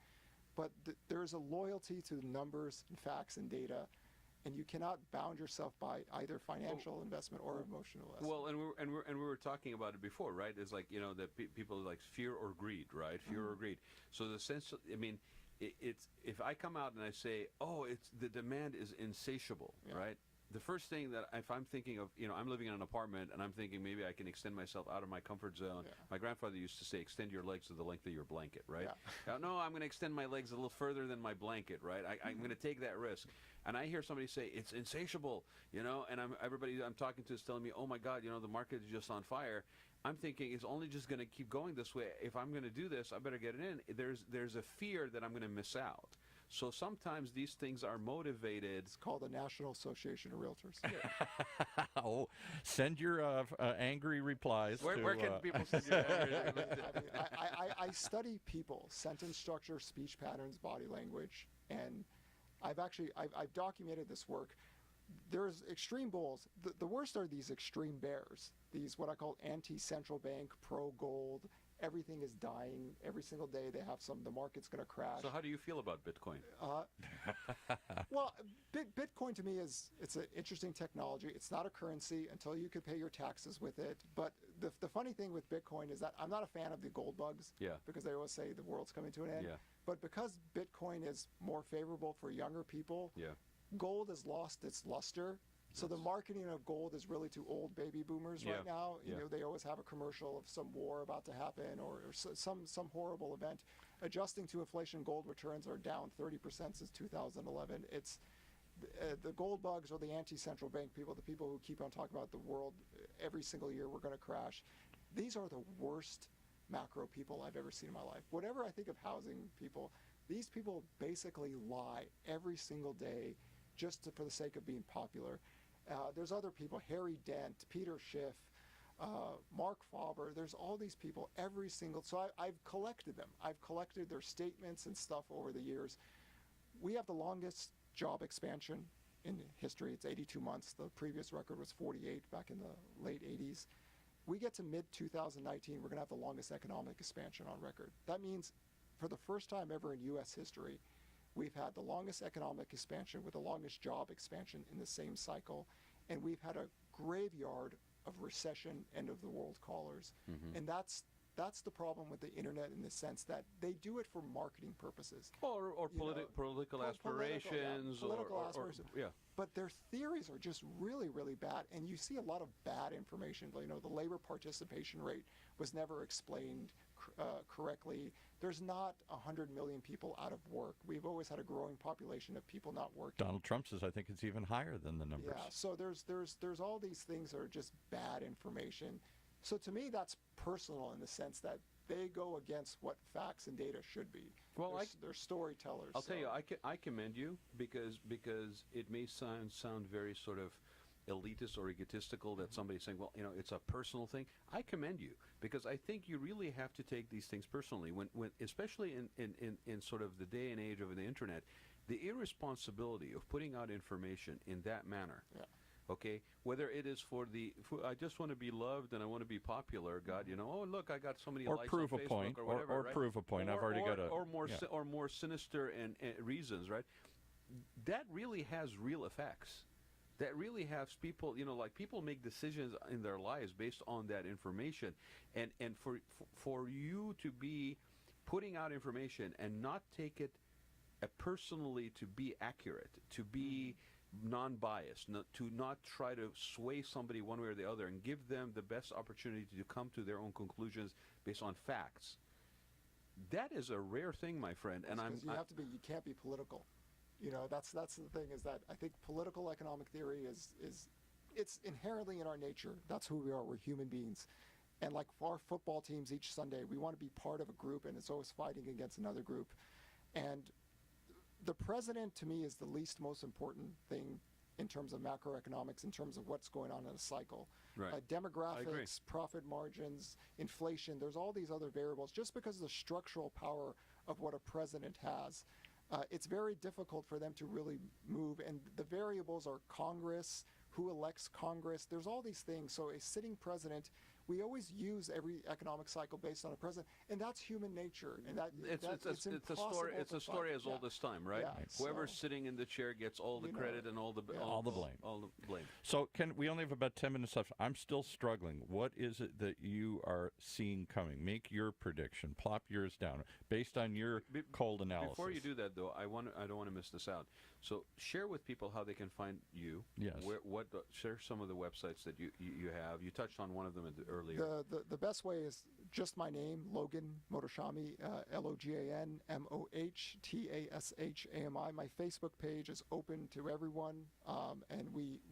but there's a loyalty to the numbers and facts and data, and you cannot bound yourself by either financial investment or emotional investment. Well, and we were talking about it before, right? It's like, you know, that people like fear or greed, right? Fear or greed. So the sense, I mean, it's if I come out and I say, oh, it's the demand is insatiable, right? The first thing that if I'm thinking of, you know, I'm living in an apartment and I'm thinking maybe I can extend myself out of my comfort zone. My grandfather used to say, extend your legs to the length of your blanket, right? No, I'm going to extend my legs a little further than my blanket, right? I'm going to take that risk. And I hear somebody say, it's insatiable, you know, and everybody I'm talking to is telling me, oh my God, you know, the market is just on fire. I'm thinking it's only just going to keep going this way. If I'm going to do this, I better get it in. There's a fear that I'm going to miss out. So sometimes these things are motivated. It's called the National Association of Realtors. Oh, send your angry replies. Where can people send your angry replies? I study people, sentence structure, speech patterns, body language, and I've documented this work. There's extreme bulls. The worst are these extreme bears. These what I call anti-central bank, pro-gold. Everything is dying. Every single day they have the market's going to crash. So how do you feel about Bitcoin? Well, Bitcoin to me it's an interesting technology. It's not a currency until you could pay your taxes with it. But the funny thing with Bitcoin is that I'm not a fan of the gold bugs. Because they always say the world's coming to an end. But because Bitcoin is more favorable for younger people, gold has lost its luster. So the marketing of gold is really to old baby boomers right now. You know, they always have a commercial of some war about to happen or some horrible event. Adjusting to inflation, gold returns are down 30% since 2011. It's the gold bugs or the anti-central bank people, the people who keep on talking about the world every single year we're going to crash. These are the worst macro people I've ever seen in my life. Whatever I think of housing people, these people basically lie every single day just for the sake of being popular. There's other people, Harry Dent, Peter Schiff, Mark Faber. There's all these people, every single. So I've collected them. I've collected their statements and stuff over the years. We have the longest job expansion in history. It's 82 months. The previous record was 48 back in the late 80s. We get to mid-2019, we're going to have the longest economic expansion on record. That means for the first time ever in U.S. history, we've had the longest economic expansion with the longest job expansion in the same cycle, and we've had a graveyard of recession, end of the world callers. And that's the problem with the internet in the sense that they do it for marketing purposes. Or political aspirations. Political aspirations. but their theories are just really, really bad. And you see a lot of bad information. You know, the labor participation rate was never explained correctly. There's not 100 million people out of work. We've always had a growing population of people not working. Donald Trump says, I think it's even higher than the numbers. Yeah, so there's all these things that are just bad information. So to me, that's personal in the sense that they go against what facts and data should be. Well, they're storytellers. I'll tell you, I commend you because it may sound very sort of elitist or egotistical that somebody's saying, well, you know, it's a personal thing. I commend you because I think you really have to take these things personally. When especially in sort of the day and age of the internet, the irresponsibility of putting out information in that manner. Yeah. Okay, whether it is for I just want to be loved and I want to be popular, God, you know, oh look, I got so many likes prove on a Facebook point, or whatever, or right? prove a point. I've already got a or more sinister and reasons, right? That really has real effects. That really has people, you know, like people make decisions in their lives based on that information, and for you to be putting out information and not take it personally, to be accurate, to be non-biased, to not try to sway somebody one way or the other and give them the best opportunity to come to their own conclusions based on facts. That is a rare thing, my friend. And you can't be political. You know, that's the thing, is that I think political economic theory it's inherently in our nature. That's who we are. We're human beings. And like our football teams each Sunday, we want to be part of a group, and it's always fighting against another group. And the president, to me, is the least most important thing in terms of macroeconomics, in terms of what's going on in a cycle. Right. Demographics, profit margins, inflation, there's all these other variables. Just because of the structural power of what a president has, it's very difficult for them to really move. And the variables are Congress, who elects Congress. There's all these things. So a sitting president, we always use every economic cycle based on a president, and that's human nature. And it's a story as old as time, right? Yeah, Whoever's sitting in the chair gets all the credit and all the blame. So we only have about 10 minutes left. I'm still struggling. What is it that you are seeing coming? Make your prediction. Plop yours down based on your cold analysis. Before you do that, though, I don't want to miss this out. So share with people how they can find you. Yes. Share some of the websites that you have. You touched on one of them earlier. The best way is just my name, Logan Mohtashami, LOGAN MOHTASHAMI. My Facebook page is open to everyone, and we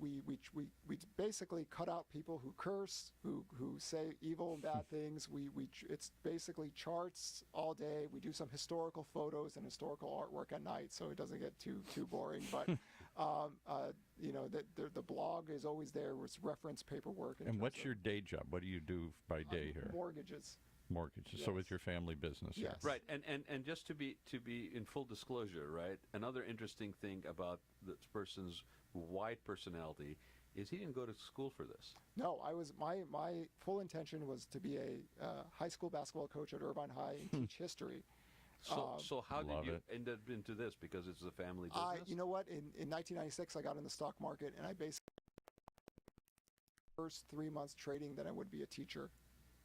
basically cut out people who curse, who say evil and bad things. It's basically charts all day. We do some historical photos and historical artwork at night, so it doesn't get too boring. But you know, the blog is always there with reference paperwork. And what's your day job? What do you do by day here? Mortgages. Yes. So with your family business. Yes. Right. And just to be in full disclosure, right? Another interesting thing about this person's wide personality is he didn't go to school for this. No, my full intention was to be a high school basketball coach at Irvine High and teach history. So how did you end up into this? Because it's a family business? You know what? In 1996, I got in the stock market, and I basically first 3 months trading than I would be a teacher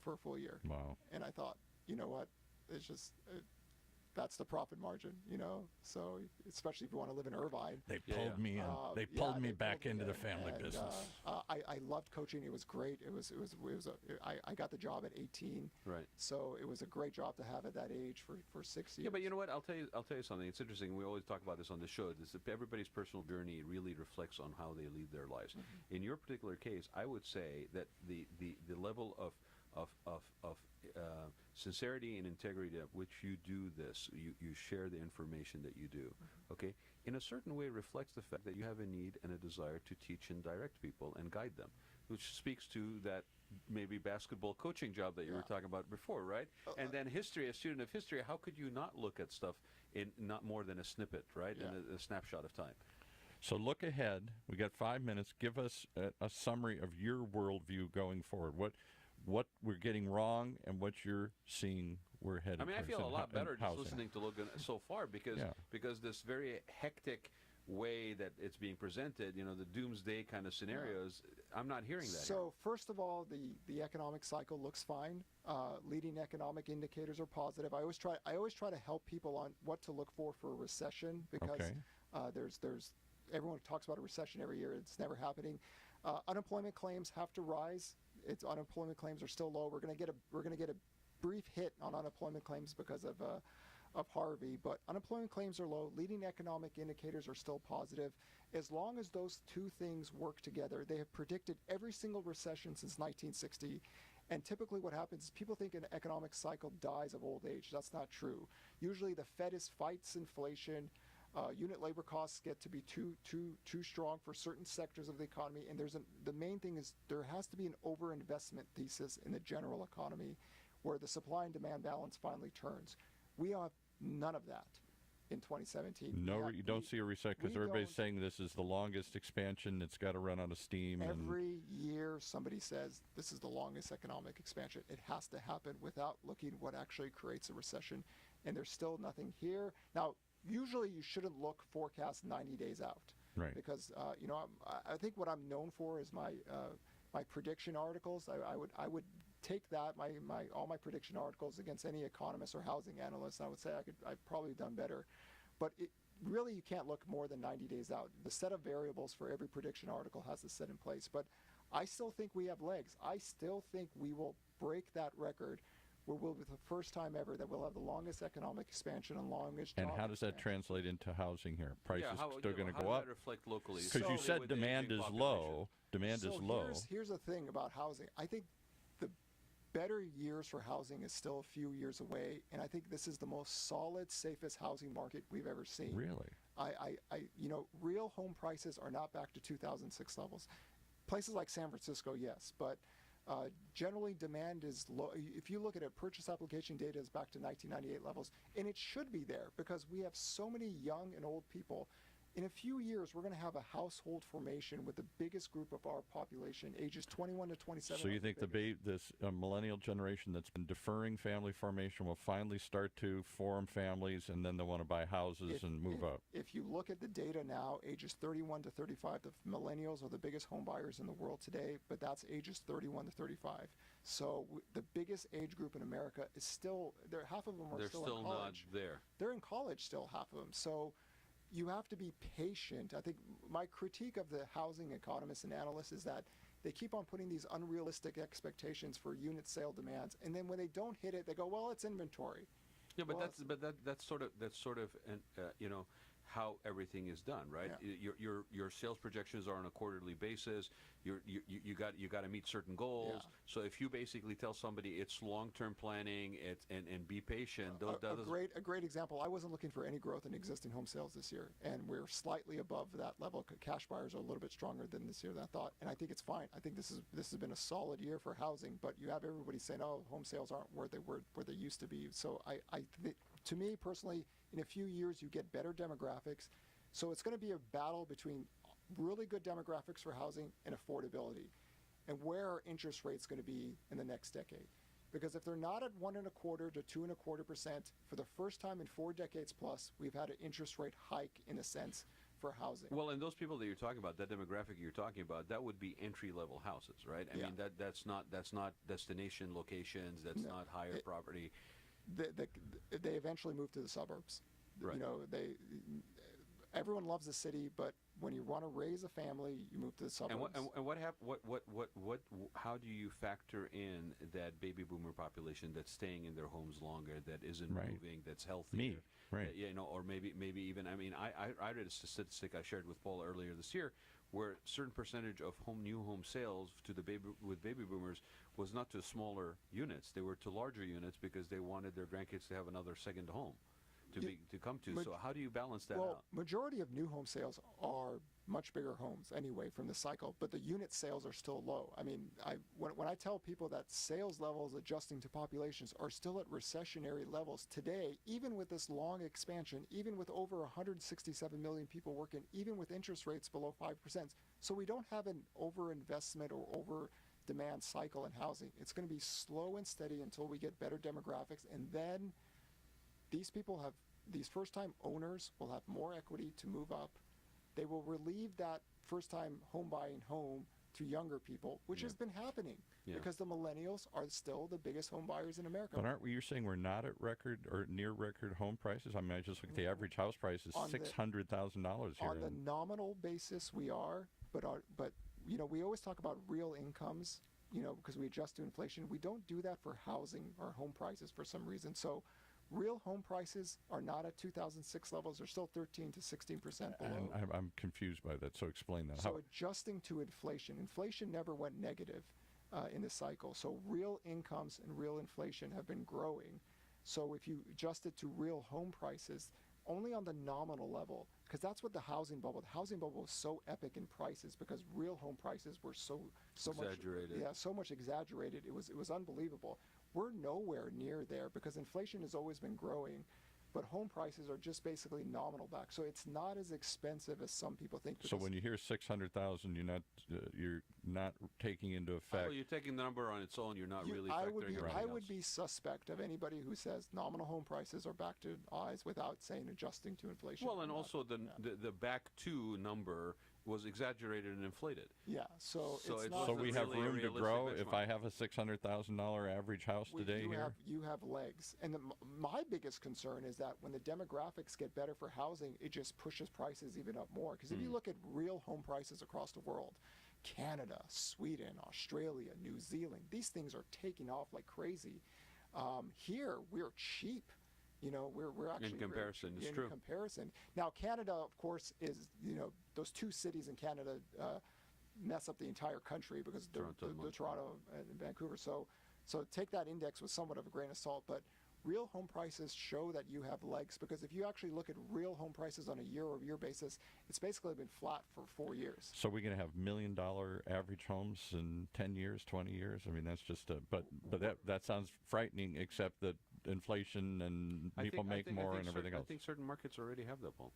for a full year. Wow. And I thought, you know what? It's just that's the profit margin, you know. So especially if you want to live in Irvine. They pulled me in. They pulled me back into the family business. I loved coaching. It was great. I got the job at 18. Right. So it was a great job to have at that age for 6 years. Yeah, but you know what? I'll tell you something. It's interesting. We always talk about this on the show. Everybody's personal journey really reflects on how they lead their lives. Mm-hmm. In your particular case, I would say that the level of sincerity and integrity at which you do this, you share the information that you do, okay, in a certain way reflects the fact that you have a need and a desire to teach and direct people and guide them, which speaks to that maybe basketball coaching job that you were talking about before, right? And then history, a student of history, how could you not look at stuff in not more than a snippet, right, in a snapshot of time? So look ahead. We got 5 minutes. Give us a summary of your worldview going forward. What we're getting wrong and what you're seeing we're headed. I mean, I feel a lot better just listening to Logan so far because this very hectic way that it's being presented, you know, the doomsday kind of scenarios, I'm not hearing that. So first of all, the economic cycle looks fine. Leading economic indicators are positive. I always try to help people on what to look for a recession because there's everyone talks about a recession every year. It's never happening. Unemployment claims have to rise. Unemployment claims are still low. We're going to get a brief hit on unemployment claims because of Harvey, but unemployment claims are low. Leading economic indicators are still positive. As long as those two things work together, they have predicted every single recession since 1960. And typically what happens is people think an economic cycle dies of old age. That's not true. Usually the Fed fights inflation. Unit labor costs get to be too strong for certain sectors of the economy. And the main thing is there has to be an overinvestment thesis in the general economy where the supply and demand balance finally turns. We have none of that in 2017. No, you don't see a recession because everybody's saying this is the longest expansion. It's got to run out of steam. Every year somebody says this is the longest economic expansion. It has to happen without looking what actually creates a recession. And there's still nothing here. Now, usually you shouldn't forecast 90 days out. Right. Because, I think what I'm known for is my prediction articles. I would take that, all my prediction articles against any economist or housing analyst. I would say I've probably done better. But really you can't look more than 90 days out. The set of variables for every prediction article has to sit in place. But I still think we have legs. I still think we will break that record where we'll be the first time ever that we'll have the longest economic expansion and longest job And how does that expansion. translate into housing here? Prices still going to go how up? does that reflect locally? Because you said with the demand aging is population. low. Demand is low. Here's the thing about housing. I think the better years for housing is still a few years away, and I think this is the most solid, safest housing market we've ever seen. Really? Real home prices are not back to 2006 levels. Places like San Francisco, yes, but generally demand is low. If you look at it, purchase application data is back to 1998 levels, and it should be there because we have so many young and old people. In a few years, we're going to have a household formation with the biggest group of our population, ages 21 to 27. So you think this millennial generation that's been deferring family formation will finally start to form families, and then they'll want to buy houses and move up? If you look at the data now, ages 31 to 35, the millennials are the biggest home buyers in the world today, but that's ages 31 to 35. So the biggest age group in America is still there. Half of them are still in college. Not there. They're in college still, half of them. So you have to be patient. I think my critique of the housing economists and analysts is that they keep on putting these unrealistic expectations for unit sale demands, and then when they don't hit it, they go, "Well, it's inventory." Yeah, but Well, that's sort of how everything is done, right? Yeah. Your sales projections are on a quarterly basis. You got to meet certain goals. Yeah. So if you basically tell somebody it's long-term planning, and be patient, a great example. I wasn't looking for any growth in existing home sales this year, and we're slightly above that level. Cash buyers are a little bit stronger than this year than I thought, and I think it's fine. I think this has been a solid year for housing, but you have everybody saying, "Oh, home sales aren't where they used to be." So to me personally, in a few years you get better demographics. So it's going to be a battle between really good demographics for housing and affordability, and where are interest rates going to be in the next decade? Because if they're not at 1.25% to 2.25% for the first time in 4 decades plus, we've had an interest rate hike in a sense for housing. Well, and those people that you're talking about, that demographic you're talking about, that would be entry-level houses, right? I mean, that's not destination locations. That's not higher property. They eventually move to the suburbs. Right. Everyone loves the city, but when you want to raise a family, you move to the suburbs. How do you factor in that baby boomer population that's staying in their homes longer, that isn't moving, that's healthier? Right. Or maybe even. I mean, I read a statistic I shared with Paul earlier this year, where a certain percentage of new home sales with baby boomers was not to smaller units; they were to larger units because they wanted their grandkids to have another second home to come to. So how do you balance that out? Majority of new home sales are much bigger homes anyway from the cycle, but the unit sales are still low. I mean, when I tell people that sales levels adjusting to populations are still at recessionary levels today, even with this long expansion, even with over 167 million people working, even with interest rates below 5%. So we don't have an overinvestment or over demand cycle in housing. It's going to be slow and steady until we get better demographics, and then these first-time owners will have more equity to move up. They will relieve that first-time home buying home to younger people, which has been happening because the millennials are still the biggest home buyers in America. But aren't we, you're saying we're not at record or near record home prices? I mean, I just look at the average house price is $600,000 here. On the nominal basis, we are, but you know, we always talk about real incomes, you know, because we adjust to inflation. We don't do that for housing or home prices for some reason. So real home prices are not at 2006 levels. They're still 13 to 16% below. And I'm confused by that, so explain that. So adjusting to inflation never went negative in this cycle. So real incomes and real inflation have been growing. So if you adjust it to real home prices, only on the nominal level, because that's what the housing bubble was so epic in prices because real home prices were so exaggerated. So much exaggerated. It was unbelievable. We're nowhere near there because inflation has always been growing, but home prices are just basically nominal back. So it's not as expensive as some people think. So when you hear 600,000, you're not taking into effect. Well, you're taking the number on its own. You're not really factoring everything I else. would be suspect of anybody who says nominal home prices are back to eyes without saying adjusting to inflation. Well, and also the back to number was exaggerated and inflated. Yeah, so it's it not. So wasn't we have really a room to realistic grow. benchmark. If I have a $600,000 average house today here, you have legs. And my biggest concern is that when the demographics get better for housing, it just pushes prices even up more. Because if you look at real home prices across the world, Canada, Sweden, Australia, New Zealand, these things are taking off like crazy. Here, we're cheap. You know, we're actually in comparison, it's in true. comparison. Now, Canada, of course, is, you know, those two cities in Canada mess up the entire country because they're Toronto and Vancouver. So take that index with somewhat of a grain of salt. But real home prices show that you have legs because if you actually look at real home prices on a year-over-year basis, it's basically been flat for 4 years. so we're going to have $1 million average homes in 10 years, 20 years. I mean, that's just but that sounds frightening. Except that inflation and people make more and everything else. I think certain markets already have that, Paul.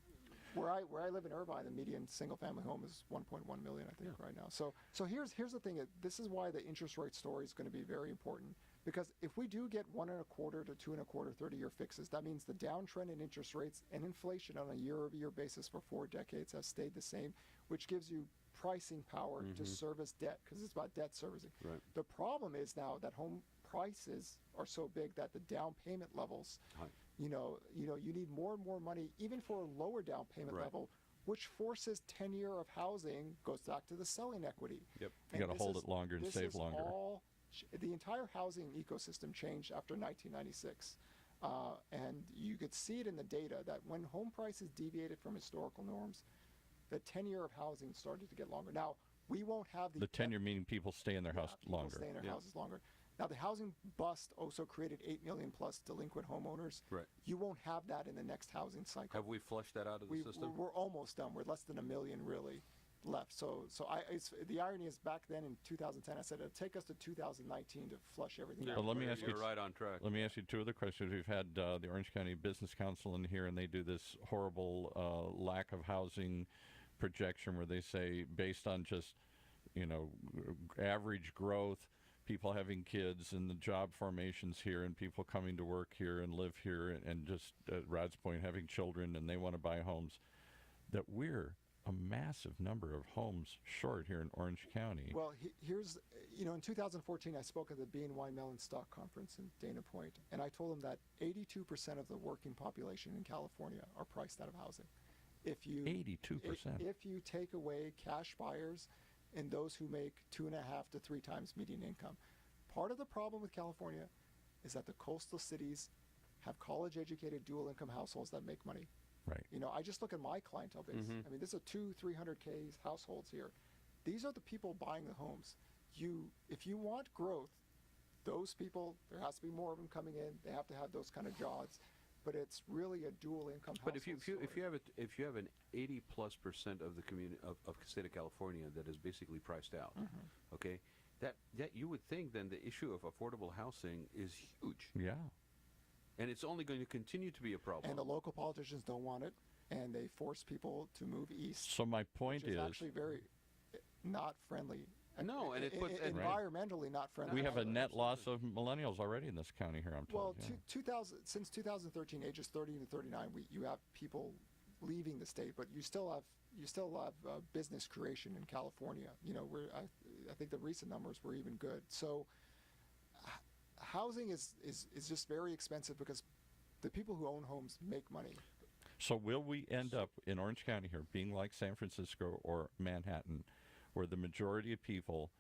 Where I live in Irvine, the median single-family home is 1.1 million, I think, right now. So here's the thing. This is why the interest rate story is going to be very important. Because if we do get 1.25 to 2.25 30-year fixes, that means the downtrend in interest rates and inflation on a year-over-year basis for 4 decades has stayed the same, which gives you pricing power to service debt because it's about debt servicing. Right. The problem is now that home prices are so big that the down payment levels, you need more and more money even for a lower down payment level, which forces 10-year of housing goes back to the selling equity. Yep. You got to hold it longer and save longer. The entire housing ecosystem changed after 1996. And you could see it in the data that when home prices deviated from historical norms, the 10-year of housing started to get longer. Now, we won't have the 10-year meaning people stay in their house longer. Stay in their houses longer. Now, the housing bust also created 8 million plus delinquent homeowners. Right. You won't have that in the next housing cycle. Have we flushed that out of the system? We're almost done. We're less than 1 million really left. So the irony is back then in 2010, I said it'd take us to 2019 to flush everything out. But let me ask you, You're right on track. Let me ask you 2 other questions. We've had the Orange County Business Council in here, and they do this horrible lack of housing projection where they say based on just, average growth, people having kids and the job formations here and people coming to work here and live here and just, at Rad's point, having children and they want to buy homes, that we're a massive number of homes short here in Orange County. Well, here's, in 2014, I spoke at the BNY Mellon Stock Conference in Dana Point, and I told them that 82% of the working population in California are priced out of housing. 82%. If you take away cash buyers and those who make 2.5 to 3 times median income. Part of the problem with California is that the coastal cities have college-educated dual-income households that make money. Right. I just look at my clientele base. I mean, this is 200-300K households here. These are the people buying the homes. If you want growth, those people, there has to be more of them coming in. They have to have those kind of jobs. But it's really a dual income. But if you have an 80+% of the community of the state of California that is basically priced out, okay, that you would think then the issue of affordable housing is huge. Yeah. And it's only going to continue to be a problem. And the local politicians don't want it, and they force people to move east. So my point which is actually very not friendly. No, and it puts environmentally not friendly. we have a net loss of millennials already in this county here, I'm told. Well, since 2013, ages 30 to 39, you have people leaving the state, but you still have business creation in California. I think the recent numbers were even good. So housing is just very expensive because the people who own homes make money. So will we end up in Orange County here being like San Francisco or Manhattan, where the majority of people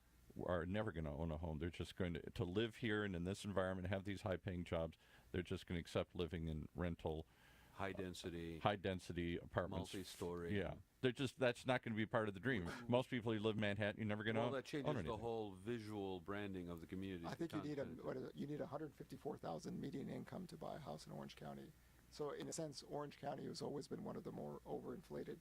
are never going to own a home? They're just going to live here and in this environment, have these high-paying jobs. They're just going to accept living in rental, high density apartments, multi-story. Yeah, that's not going to be part of the dream. Most people who live in Manhattan, you're never going to own that changes anything. the whole visual branding of the community. I think you need 154,000 median income to buy a house in Orange County. So in a sense, Orange County has always been one of the more overinflated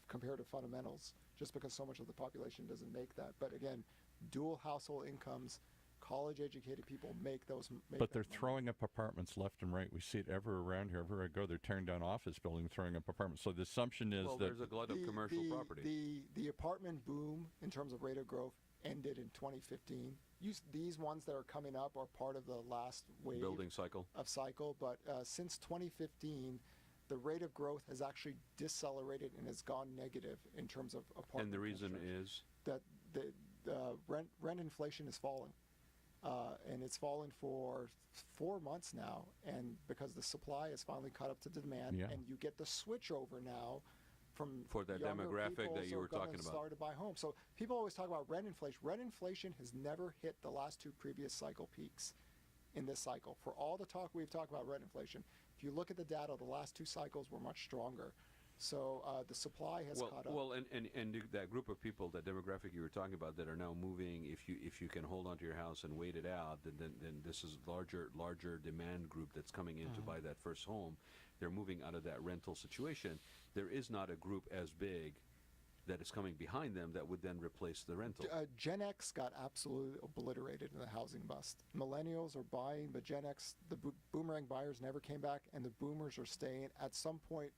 comparative fundamentals, just because so much of the population doesn't make that. But again, dual household incomes, college-educated people make those. But they're throwing up apartments left and right. We see it ever around here. Everywhere I go, they're tearing down office buildings, throwing up apartments. So the assumption is that there's a glut of commercial property. The apartment boom in terms of rate of growth ended in 2015. These ones that are coming up are part of the last wave building cycle. But since 2015, the rate of growth has actually decelerated and has gone negative in terms of apartment. And the reason is that the rent inflation is falling. And it's fallen for 4 months now, and because the supply has finally caught up to the demand, and you get the switch over now for that demographic that you were talking about. Start to buy homes. So people always talk about rent inflation. Rent inflation has never hit the last two previous cycle peaks in this cycle. For all the talk we've talked about rent inflation, if you look at the data, the last two cycles were much stronger. So the supply has caught up. Well, and that group of people, that demographic you were talking about, that are now moving, if you can hold on to your house and wait it out, then this is larger demand group that's coming in to buy that first home. They're moving out of that rental situation. There is not a group as big that is coming behind them that would then replace the rental. Gen X got absolutely obliterated in the housing bust. Millennials are buying, but Gen X, the boomerang buyers never came back, and the boomers are staying. At some point,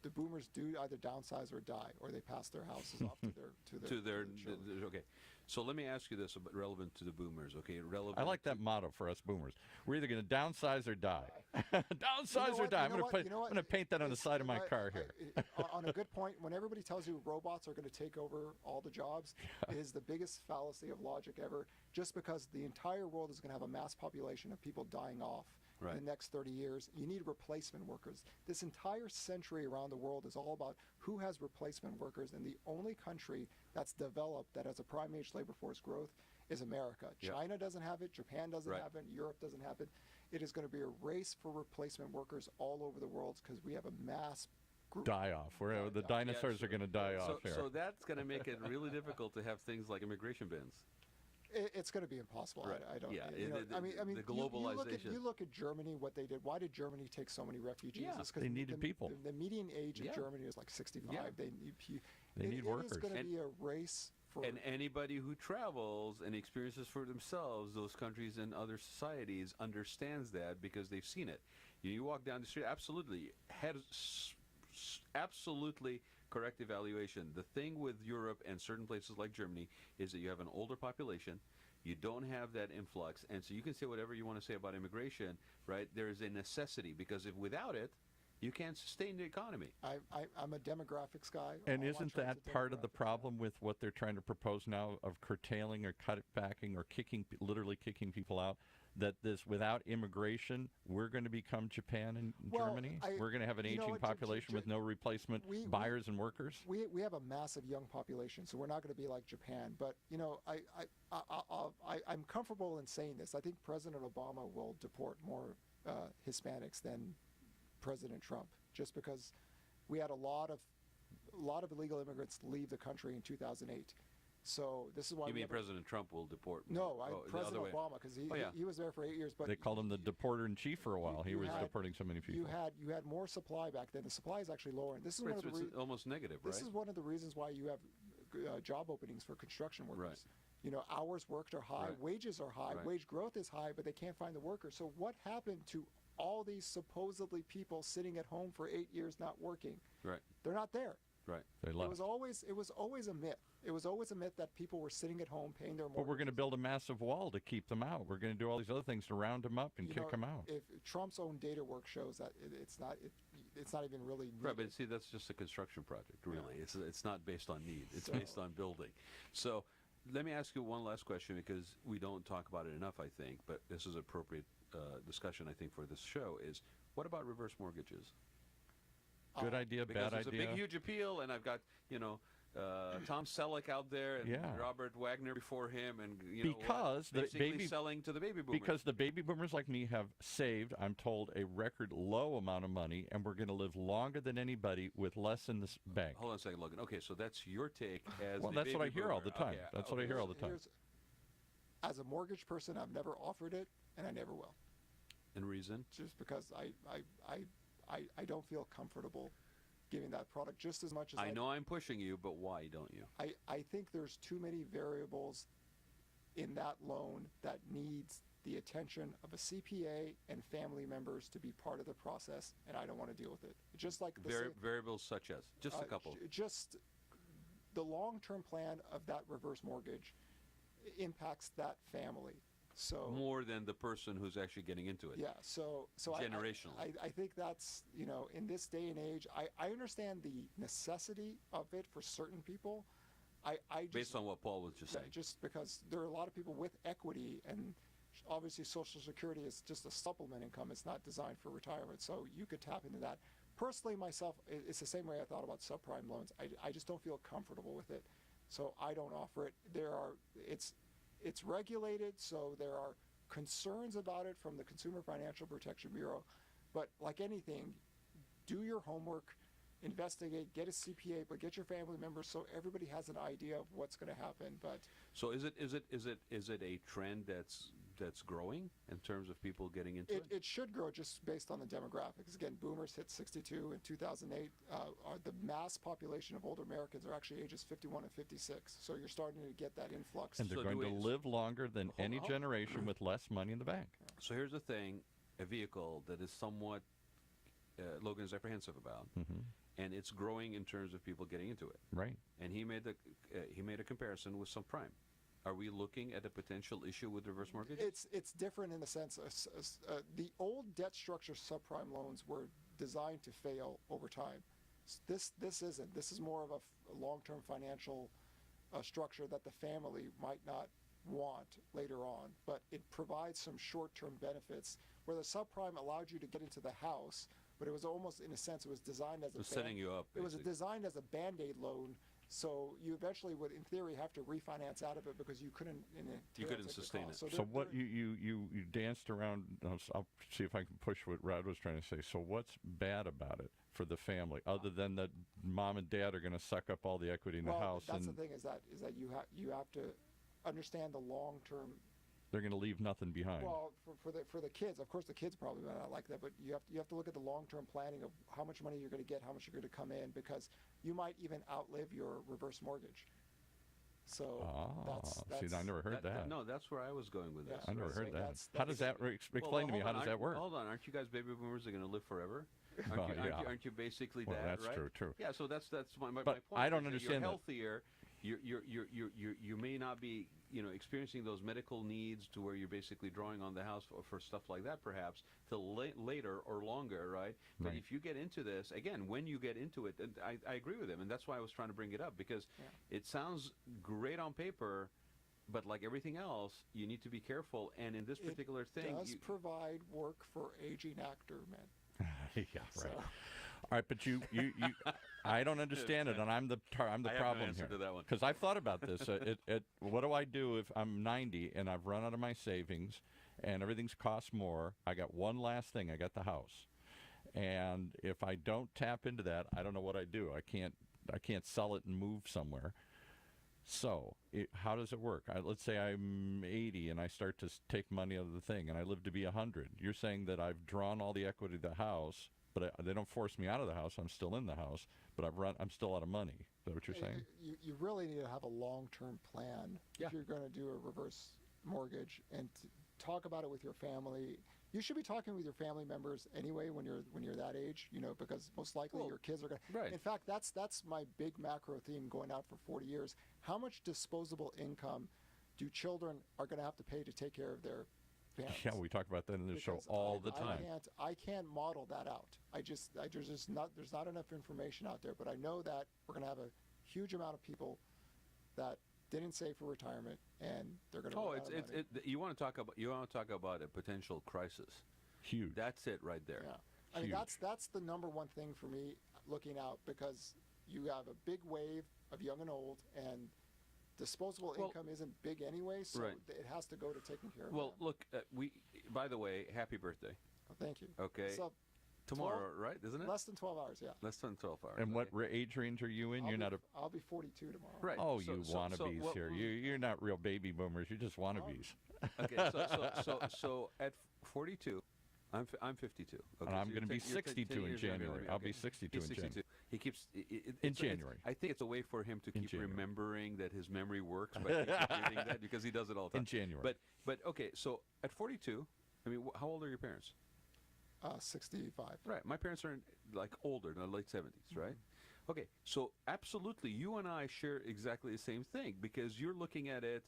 the boomers do either downsize or die, or they pass their houses off to their children. Okay. So let me ask you this, relevant to the boomers. Okay, relevant. I like that motto for us boomers. We're either going to downsize or die. Downsize or die. I'm going to paint that on the side of my car here. On a good point, when everybody tells you robots are going to take over all the jobs, it is the biggest fallacy of logic ever. Just because the entire world is going to have a mass population of people dying off. Right. In the next 30 years, you need replacement workers. This entire century around the world is all about who has replacement workers, and the only country that's developed that has a prime age labor force growth is America. Yep. China doesn't have it, Japan doesn't have it, Europe doesn't have it. It is going to be a race for replacement workers all over the world because we have a mass group. Die off. The dinosaurs are going to die off here. So that's going to make it really difficult to have things like immigration bins. It's going to be impossible. Right. I don't. Yeah. I mean, the globalization. You look at Germany. What they did. Why did Germany take so many refugees? Yeah, they needed people. The median age in Germany is like 65. Yeah. They need workers. It is going to be a race for. And anybody who travels and experiences for themselves those countries and other societies understands that because they've seen it. You walk down the street. Absolutely correct evaluation. The thing with Europe and certain places like Germany is that you have an older population, you don't have that influx, and so you can say whatever you want to say about immigration, right? There is a necessity, because if without it, you can't sustain the economy. I'm a demographics guy. And isn't that part of the problem with what they're trying to propose now of curtailing or cutbacking or literally kicking people out? That without immigration, we're going to become Japan and Germany? We're going to have an aging population with no replacement buyers and workers? We have a massive young population, so we're not going to be like Japan. But, I'm comfortable in saying this. I think President Obama will deport more Hispanics than President Trump, just because we had a lot of illegal immigrants leave the country in 2008. So this is why. You mean President Trump will deport? No, President Obama, because he was there for 8 years. But they called him the deporter in chief for a while. He was deporting so many people. You had more supply back then. The supply is actually lower. And this is it's almost negative, right? This is one of the reasons why you have job openings for construction workers. Right. Hours worked are high, wages are high, wage growth is high, but they can't find the workers. So what happened to all these supposedly people sitting at home for 8 years not working? Right. They're not there. Right. They left. It was always a myth. It was always a myth that people were sitting at home paying their mortgages. But we're going to build a massive wall to keep them out. We're going to do all these other things to round them up and kick them out. If Trump's own data work shows that it's not even really needed. Right, but see, that's just a construction project, really. It's not based on need. It's based on building. So Let me ask you one last question, because we don't talk about it enough, I think, but this is appropriate discussion, I think, for this show, is what about reverse mortgages? Good idea, Because bad it's idea. a big, huge appeal, and I've got, Tom Selleck out there, and Robert Wagner before him, and because the basically selling to the baby boomers. Because the baby boomers like me have saved, I'm told, a record low amount of money, and we're going to live longer than anybody with less in this bank. Hold on a second, Logan. Okay, so that's your take as well, the that's baby what I hear boomer. all the time. Okay, That's what I hear all the time. As a mortgage person, I've never offered it, and I never will. And reason? Just because I don't feel comfortable giving that product just as much as I know I'm pushing you, but why don't you? I think there's too many variables in that loan that needs the attention of a CPA and family members to be part of the process, and I don't want to deal with it. Just like the variables such as? Just a couple. Just the long-term plan of that reverse mortgage impacts that family. So more than the person who's actually getting into it. Yeah, so generationally. I think that's, in this day and age, I understand the necessity of it for certain people. I just, based on what Paul was just saying. Just because there are a lot of people with equity, and obviously Social Security is just a supplement income. It's not designed for retirement, so you could tap into that. Personally, myself, it's the same way I thought about subprime loans. I just don't feel comfortable with it, so I don't offer it. It's regulated, so there are concerns about it from the Consumer Financial Protection Bureau. But like anything, do your homework, investigate, get a CPA, but get your family members so everybody has an idea of what's going to happen. But so is it a trend that's growing in terms of people getting into it? It should grow just based on the demographics. Again, boomers hit 62 in 2008. The mass population of older Americans are actually ages 51 and 56. So you're starting to get that influx. And they're going to live longer than any generation with less money in the bank. So here's the thing, a vehicle that is somewhat Logan is apprehensive about, and it's growing in terms of people getting into it. Right. And he made a comparison with subprime. Are we looking at a potential issue with reverse mortgages? It's different in the sense the old debt structure subprime loans were designed to fail over time. This isn't. This is more of a long-term financial structure that the family might not want later on, but it provides some short-term benefits where the subprime allowed you to get into the house, but it was almost, in a sense, it was designed as setting you up. It was designed as a Band-Aid loan. So you eventually would, in theory, have to refinance out of it because you couldn't. You couldn't sustain it. So what you danced around. I'll see if I can push what Rad was trying to say. So what's bad about it for the family, other than that mom and dad are going to suck up all the equity in the house? That's the thing is that you have to understand the long term. They're going to leave nothing behind. Well, for the kids, of course, the kids probably might not like that, but you have to look at the long-term planning of how much money you're going to get, how much you're going to come in, because you might even outlive your reverse mortgage. So that's see, I never heard that. No, that's where I was going with this. I never heard that. How does that explain to me? How does that work? Hold on, aren't you guys baby boomers that are going to live forever? Aren't you basically that? That's right? true. Yeah, so that's my but point. I don't understand you're healthier. You may not be experiencing those medical needs to where you're basically drawing on the house for stuff like that perhaps till later or longer, right? But if you get into this again, when you get into it, and I agree with him, and that's why I was trying to bring it up, because it sounds great on paper, but like everything else, you need to be careful. And in this particular thing, it does provide work for aging actor men. Yeah, right. All right, but I don't understand it, and I'm the problem here. Because I've thought about this. What do I do if I'm 90 and I've run out of my savings, and everything's cost more? I got one last thing. I got the house, and if I don't tap into that, I don't know what I do. I can't sell it and move somewhere. So how does it work? Let's say I'm 80 and I start to take money out of the thing, and I live to be 100. You're saying that I've drawn all the equity of the house, but they don't force me out of the house. I'm still in the house, but I'm still out of money. Is that what you're saying? You really need to have a long-term plan if you're going to do a reverse mortgage, and talk about it with your family. You should be talking with your family members anyway when you're that age, because most likely your kids are going to. Right. In fact, that's my big macro theme going out for 40 years. How much disposable income do children are going to have to pay to take care of their parents? Yeah, we talk about that in the show all the time. I can't model that out. There's not enough information out there. But I know that we're going to have a huge amount of people that didn't save for retirement, and they're going to. Oh, you want to talk about a potential crisis. Huge. That's it right there. Yeah. I mean, that's the number one thing for me looking out, because you have a big wave of young and old, and disposable income isn't big anyway, so it has to go to taking care of them. Well, look, by the way, happy birthday. Oh, thank you. Okay. So, tomorrow, right? Isn't it? Less than 12 hours, yeah. Less than 12 hours. And what age range are you in? I'll be 42 tomorrow. Right. Oh, you wannabes here. You're not real baby boomers. You're just wannabes. Okay. So at 42, I'm 52. Okay, and I'm so going to be 62 in January. I'll be 62 in January. He keeps in January. I think it's a way for him to keep remembering that his memory works by repeating that, because he does it all the time. In January. But okay, so at 42, I mean, how old are your parents? 65. Right. My parents are like older, in the late 70s, right? Okay, so absolutely, you and I share exactly the same thing, because you're looking at it,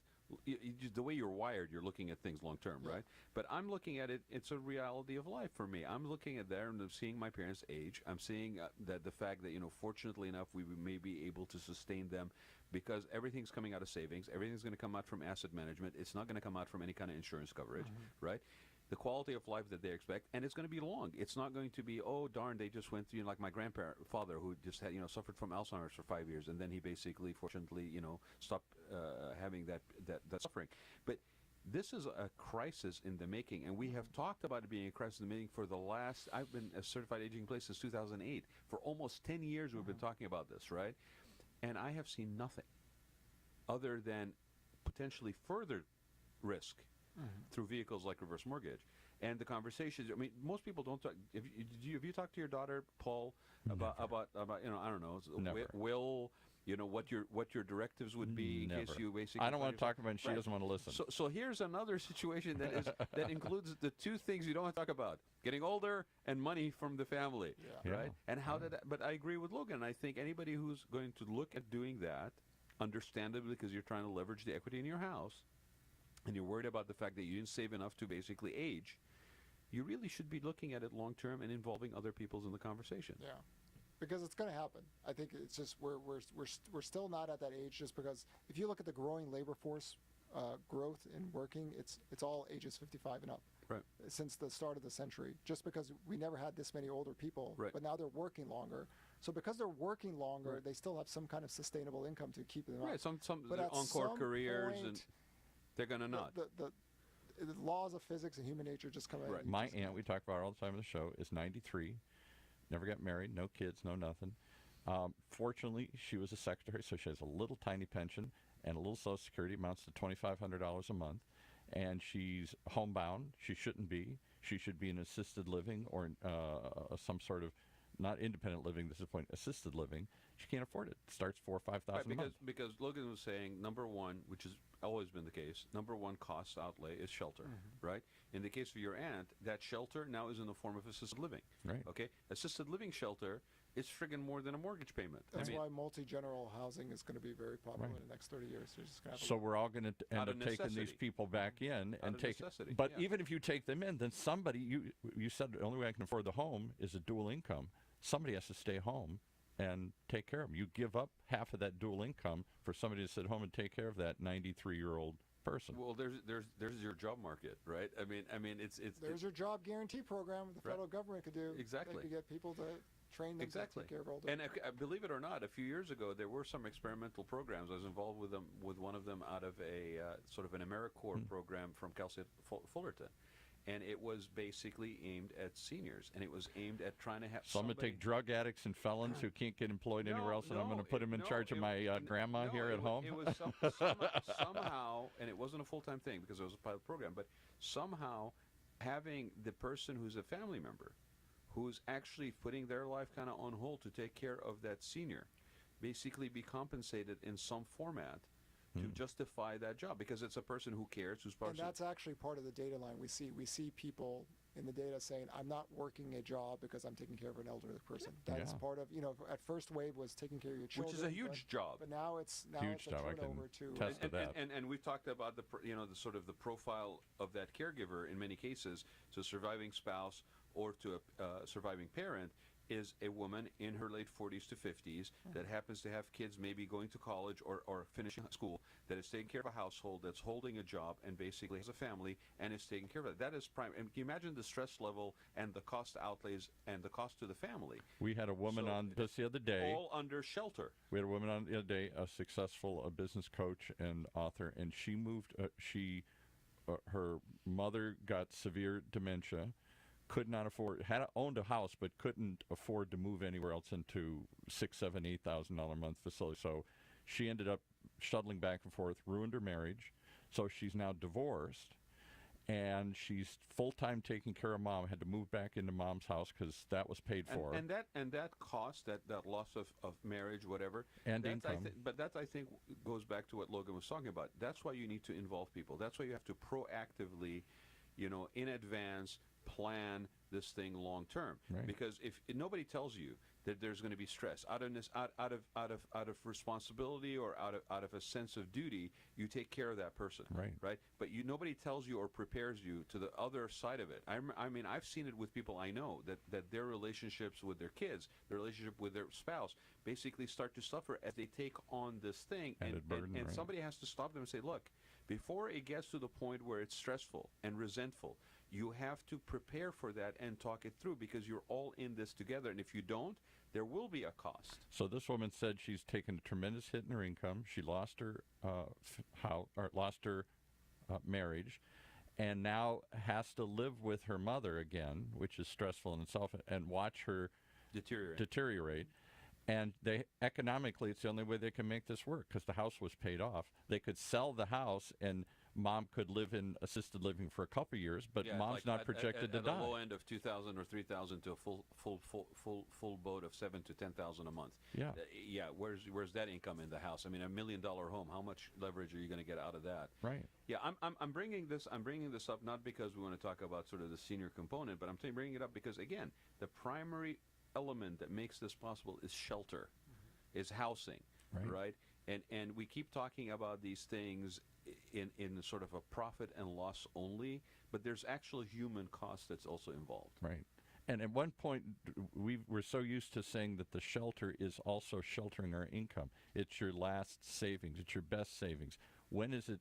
the way you're wired, you're looking at things long term, right? But I'm looking at it, it's a reality of life for me. I'm looking at there and I'm seeing my parents age. I'm seeing that the fact that, fortunately enough, we may be able to sustain them, because everything's coming out of savings. Everything's going to come out from asset management. It's not going to come out from any kind of insurance coverage, right? The quality of life that they expect, and it's going to be long. It's not going to be, oh darn, they just went through, like my grandfather, who just had, suffered from Alzheimer's for 5 years, and then he basically, fortunately, stopped having that suffering. But this is a crisis in the making, and we have talked about it being a crisis in the making for the last. I've been a certified aging place since 2008. For almost 10 years, we've been talking about this, right? And I have seen nothing other than potentially further risk through vehicles like reverse mortgage. And the conversations, I mean, most people don't talk. Have you talked to your daughter, Paul, about I don't know, will, what your directives would be in case you basically. I don't want to talk about it, and she doesn't want to listen. So here's another situation that includes the two things you don't want to talk about: getting older and money from the family, right? And how did that? But I agree with Logan. I think anybody who's going to look at doing that, understandably, because you're trying to leverage the equity in your house, and you're worried about the fact that you didn't save enough to basically age, you really should be looking at it long term and involving other people in the conversation. Yeah, because it's going to happen. I think it's just we're still not at that age, just because if you look at the growing labor force growth in working, it's all ages 55 and up. Right. Since the start of the century, just because we never had this many older people, right. But now they're working longer. So because they're working longer, they still have some kind of sustainable income to keep them up. Right. Some but encore careers point, and. They're going to not. The laws of physics and human nature just come out. Right. My aunt, we talk about her all the time on the show, is 93, never got married, no kids, no nothing. Fortunately, she was a secretary, so she has a little tiny pension and a little Social Security, amounts to $2,500 a month. And she's homebound. She shouldn't be. She should be in assisted living or some sort of, not independent living, this is the point, assisted living. She can't afford it. It starts $4,000 or $5,000 a month. Because Logan was saying, number one, which has always been the case, number one cost outlay is shelter, right? In the case of your aunt, that shelter now is in the form of assisted living. Right. Okay? Assisted living shelter is friggin' more than a mortgage payment. That's why multi-general housing is going to be very popular in the next 30 years. So we're all going to end up taking these people back in and take. But even if you take them in, then somebody, you said the only way I can afford the home is a dual income. Somebody has to stay home and take care of them. You give up half of that dual income for somebody to sit home and take care of that 93-year-old person. Well, there's your job market, right? I mean, it's there's your job guarantee program the federal government could do. Exactly. They could get people to train them to take care of older. And believe it or not, a few years ago there were some experimental programs. I was involved with one of them out of a sort of an AmeriCorps program from Cal State Fullerton. And it was basically aimed at seniors, and it was aimed at trying to have. So I'm going to take drug addicts and felons who can't get employed anywhere else, and I'm going to put them in charge of my grandma here at home. It was somehow, and it wasn't a full-time thing because it was a pilot program, but somehow having the person who's a family member, who's actually putting their life kind of on hold to take care of that senior, basically be compensated in some format to justify that job, because it's a person who cares, who's part of. And that's actually part of the data line we see. We see people in the data saying, I'm not working a job because I'm taking care of an elderly person. That's part of, at first wave was taking care of your children. Which is a huge job. But now it's huge a job. turnover to. Test to that. And we've talked about the sort of the profile of that caregiver in many cases, to a surviving spouse or to a surviving parent, is a woman in her late 40s to 50s that happens to have kids maybe going to college or finishing school, that is taking care of a household, that's holding a job, and basically has a family and is taking care of it. That is prime. And can you imagine the stress level and the cost outlays and the cost to the family? We had a woman on just the other day. All under shelter. We had a woman on the other day, a successful business coach and author, and she moved. Her mother got severe dementia, could not afford, had owned a house, but couldn't afford to move anywhere else into $6,000, $7,000, $8,000 a month facility. So she ended up shuttling back and forth, ruined her marriage. So she's now divorced, and she's full-time taking care of mom. Had to move back into mom's house because that was paid for. And that cost, that loss of marriage, whatever, and income. But that, I think, goes back to what Logan was talking about. That's why you need to involve people. That's why you have to proactively, in advance, plan this thing long term. Right. Because if nobody tells you that there's going to be stress out of responsibility or out of a sense of duty, you take care of that person. Right. But nobody tells you or prepares you to the other side of it. I mean, I've seen it with people I know that their relationships with their kids, their relationship with their spouse, basically start to suffer as they take on this thing. And somebody has to stop them and say, look, before it gets to the point where it's stressful and resentful, you have to prepare for that and talk it through, because you're all in this together. And if you don't, there will be a cost. So this woman said she's taken a tremendous hit in her income. She lost her marriage, and now has to live with her mother again, which is stressful in itself, and watch her deteriorate. And economically, it's the only way they can make this work, because the house was paid off. They could sell the house, and mom could live in assisted living for a couple of years, but mom's not projected to die. At a low end of $2,000 or $3,000 to a full boat of $7,000 to $10,000 a month. Yeah. Where's that income in the house? I mean, $1 million home. How much leverage are you going to get out of that? Right. Yeah. I'm bringing this up not because we want to talk about sort of the senior component, but I'm bringing it up because, again, the primary element that makes this possible is shelter, is housing, right? And we keep talking about these things in sort of a profit and loss only, but there's actual human cost that's also involved. Right. And at one point, we're so used to saying that the shelter is also sheltering our income. It's your last savings. It's your best savings. When is it?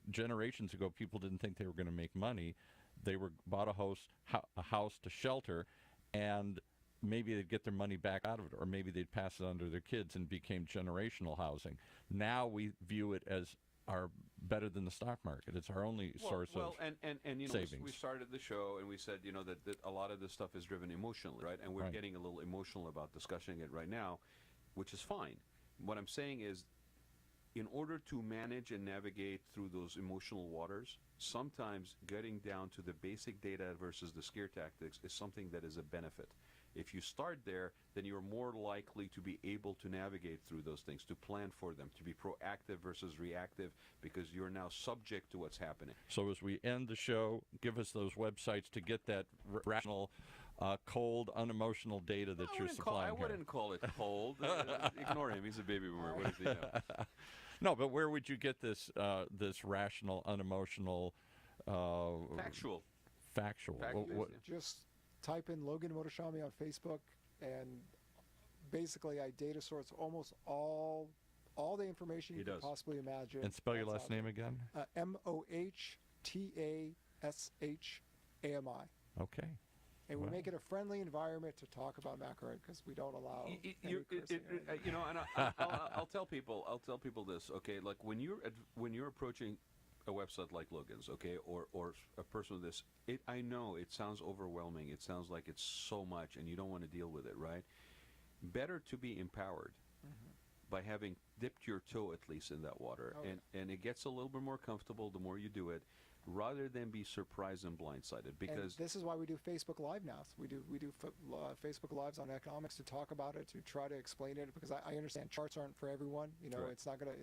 Generations ago, people didn't think they were going to make money. They bought a house to shelter, and maybe they'd get their money back out of it, or maybe they'd pass it on to their kids, and became generational housing. Now we view it as our better than the stock market. It's our only source of savings. We started the show and we said, that a lot of this stuff is driven emotionally, right? And we're getting a little emotional about discussing it right now, which is fine. What I'm saying is, in order to manage and navigate through those emotional waters, sometimes getting down to the basic data versus the scare tactics is something that is a benefit. If you start there, then you're more likely to be able to navigate through those things, to plan for them, to be proactive versus reactive, because you're now subject to what's happening. So as we end the show, give us those websites to get that rational, cold, unemotional data that you're supplying I wouldn't call it cold. Ignore him. He's a baby boomer. What does he know? No, but where would you get this this rational, unemotional, factual? Just type in Logan Mohtashami on Facebook, and basically I data source almost all the information you can possibly imagine. And spell your last name again? Mohtashami. Okay. And we make it a friendly environment to talk about macro, because we don't allow. And I'll tell people this. Okay, like when you're approaching a website like Logan's, okay, or a person with this, I know it sounds overwhelming. It sounds like it's so much, and you don't want to deal with it, right? Better to be empowered by having dipped your toe at least in that water, and it gets a little bit more comfortable the more you do it, rather than be surprised and blindsided. Because and this is why we do Facebook Live now. So we do Facebook Lives on economics to talk about it, to try to explain it, because I understand charts aren't for everyone. It's not gonna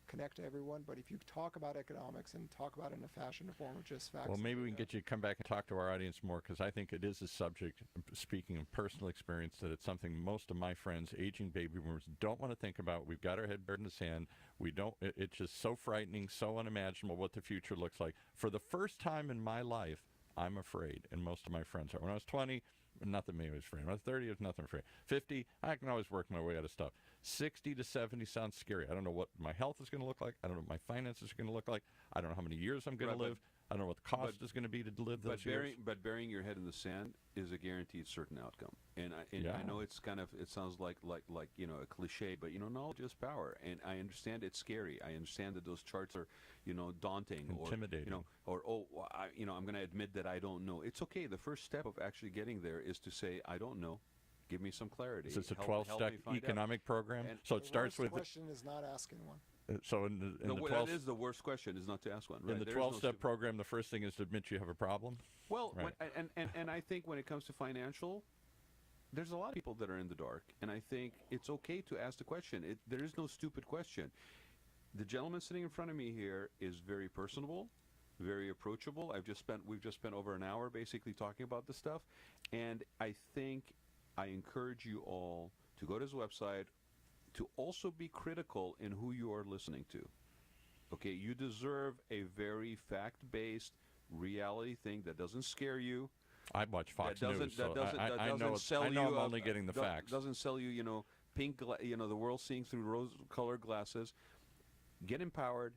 connect to everyone. But if you talk about economics and talk about it in a fashion, form of just facts. Well, maybe we can get you to come back and talk to our audience more, because I think it is a subject, speaking of personal experience, that it's something most of my friends, aging baby boomers, don't want to think about. We've got our head buried in the sand. We don't. It's just so frightening, so unimaginable what the future looks like. For the first time in my life, I'm afraid, and most of my friends are. When I was 20, nothing maybe is free. At 30, there's nothing free. 50, I can always work my way out of stuff. 60 to 70 sounds scary. I don't know what my health is going to look like. I don't know what my finances are going to look like. I don't know how many years I'm going to live. I don't know what the cost is going to be to live those years. But burying your head in the sand is a guaranteed certain outcome. And I know it's kind of, it sounds like you know, a cliche, but you know, knowledge is power. And I understand it's scary. I understand that those charts are, you know, daunting, intimidating, or I'm going to admit that I don't know. It's okay. The first step of actually getting there is to say I don't know. Give me some clarity. So it's a 12-step economic program. And so it starts with. The question is not asking one. So in the 12, that is the worst question, is not to ask one. Right? In the 12-step program, the first thing is to admit you have a problem. Well, right. and I think when it comes to financial, there's a lot of people that are in the dark, and I think it's okay to ask the question. There is no stupid question. The gentleman sitting in front of me here is very personable, very approachable. We've just spent over an hour basically talking about this stuff, and I think I encourage you all to go to his website, to also be critical in who you are listening to. Okay, you deserve a very fact-based reality thing that doesn't scare you. I watch Fox News, so I know I'm only getting the facts. Doesn't sell you, you know, the world seeing through rose-colored glasses. Get empowered.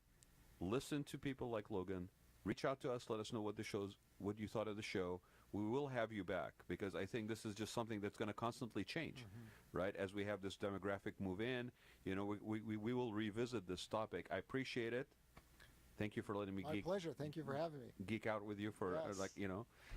Listen to people like Logan. Reach out to us. Let us know what you thought of the show. We will have you back, because I think this is just something that's going to constantly change, right? As we have this demographic move in, you know, we will revisit this topic. I appreciate it. Thank you for letting me My pleasure. Thank you for having me. Geek out with you for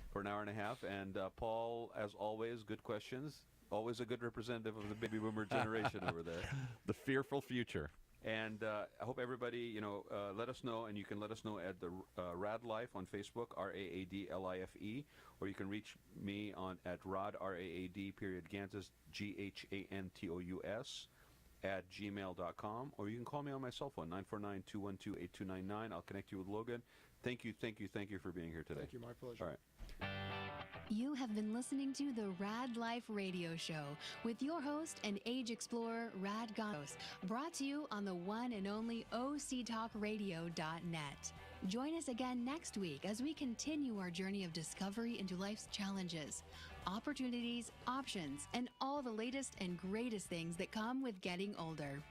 for an hour and a half. And Paul, as always, good questions. Always a good representative of the baby boomer generation over there. The fearful future. And I hope everybody, you know, let us know, and you can let us know at the Rad Life on Facebook, RAADLIFE, or you can reach me at Rad, RAAD, Gantos, GHANTOUS, at gmail.com, or you can call me on my cell phone, 949-212-8299. I'll connect you with Logan. Thank you for being here today. Thank you, my pleasure. All right. You have been listening to the Rad Life Radio Show with your host and age explorer, Rad Gantos, brought to you on the one and only OCTalkRadio.net. Join us again next week as we continue our journey of discovery into life's challenges, opportunities, options, and all the latest and greatest things that come with getting older.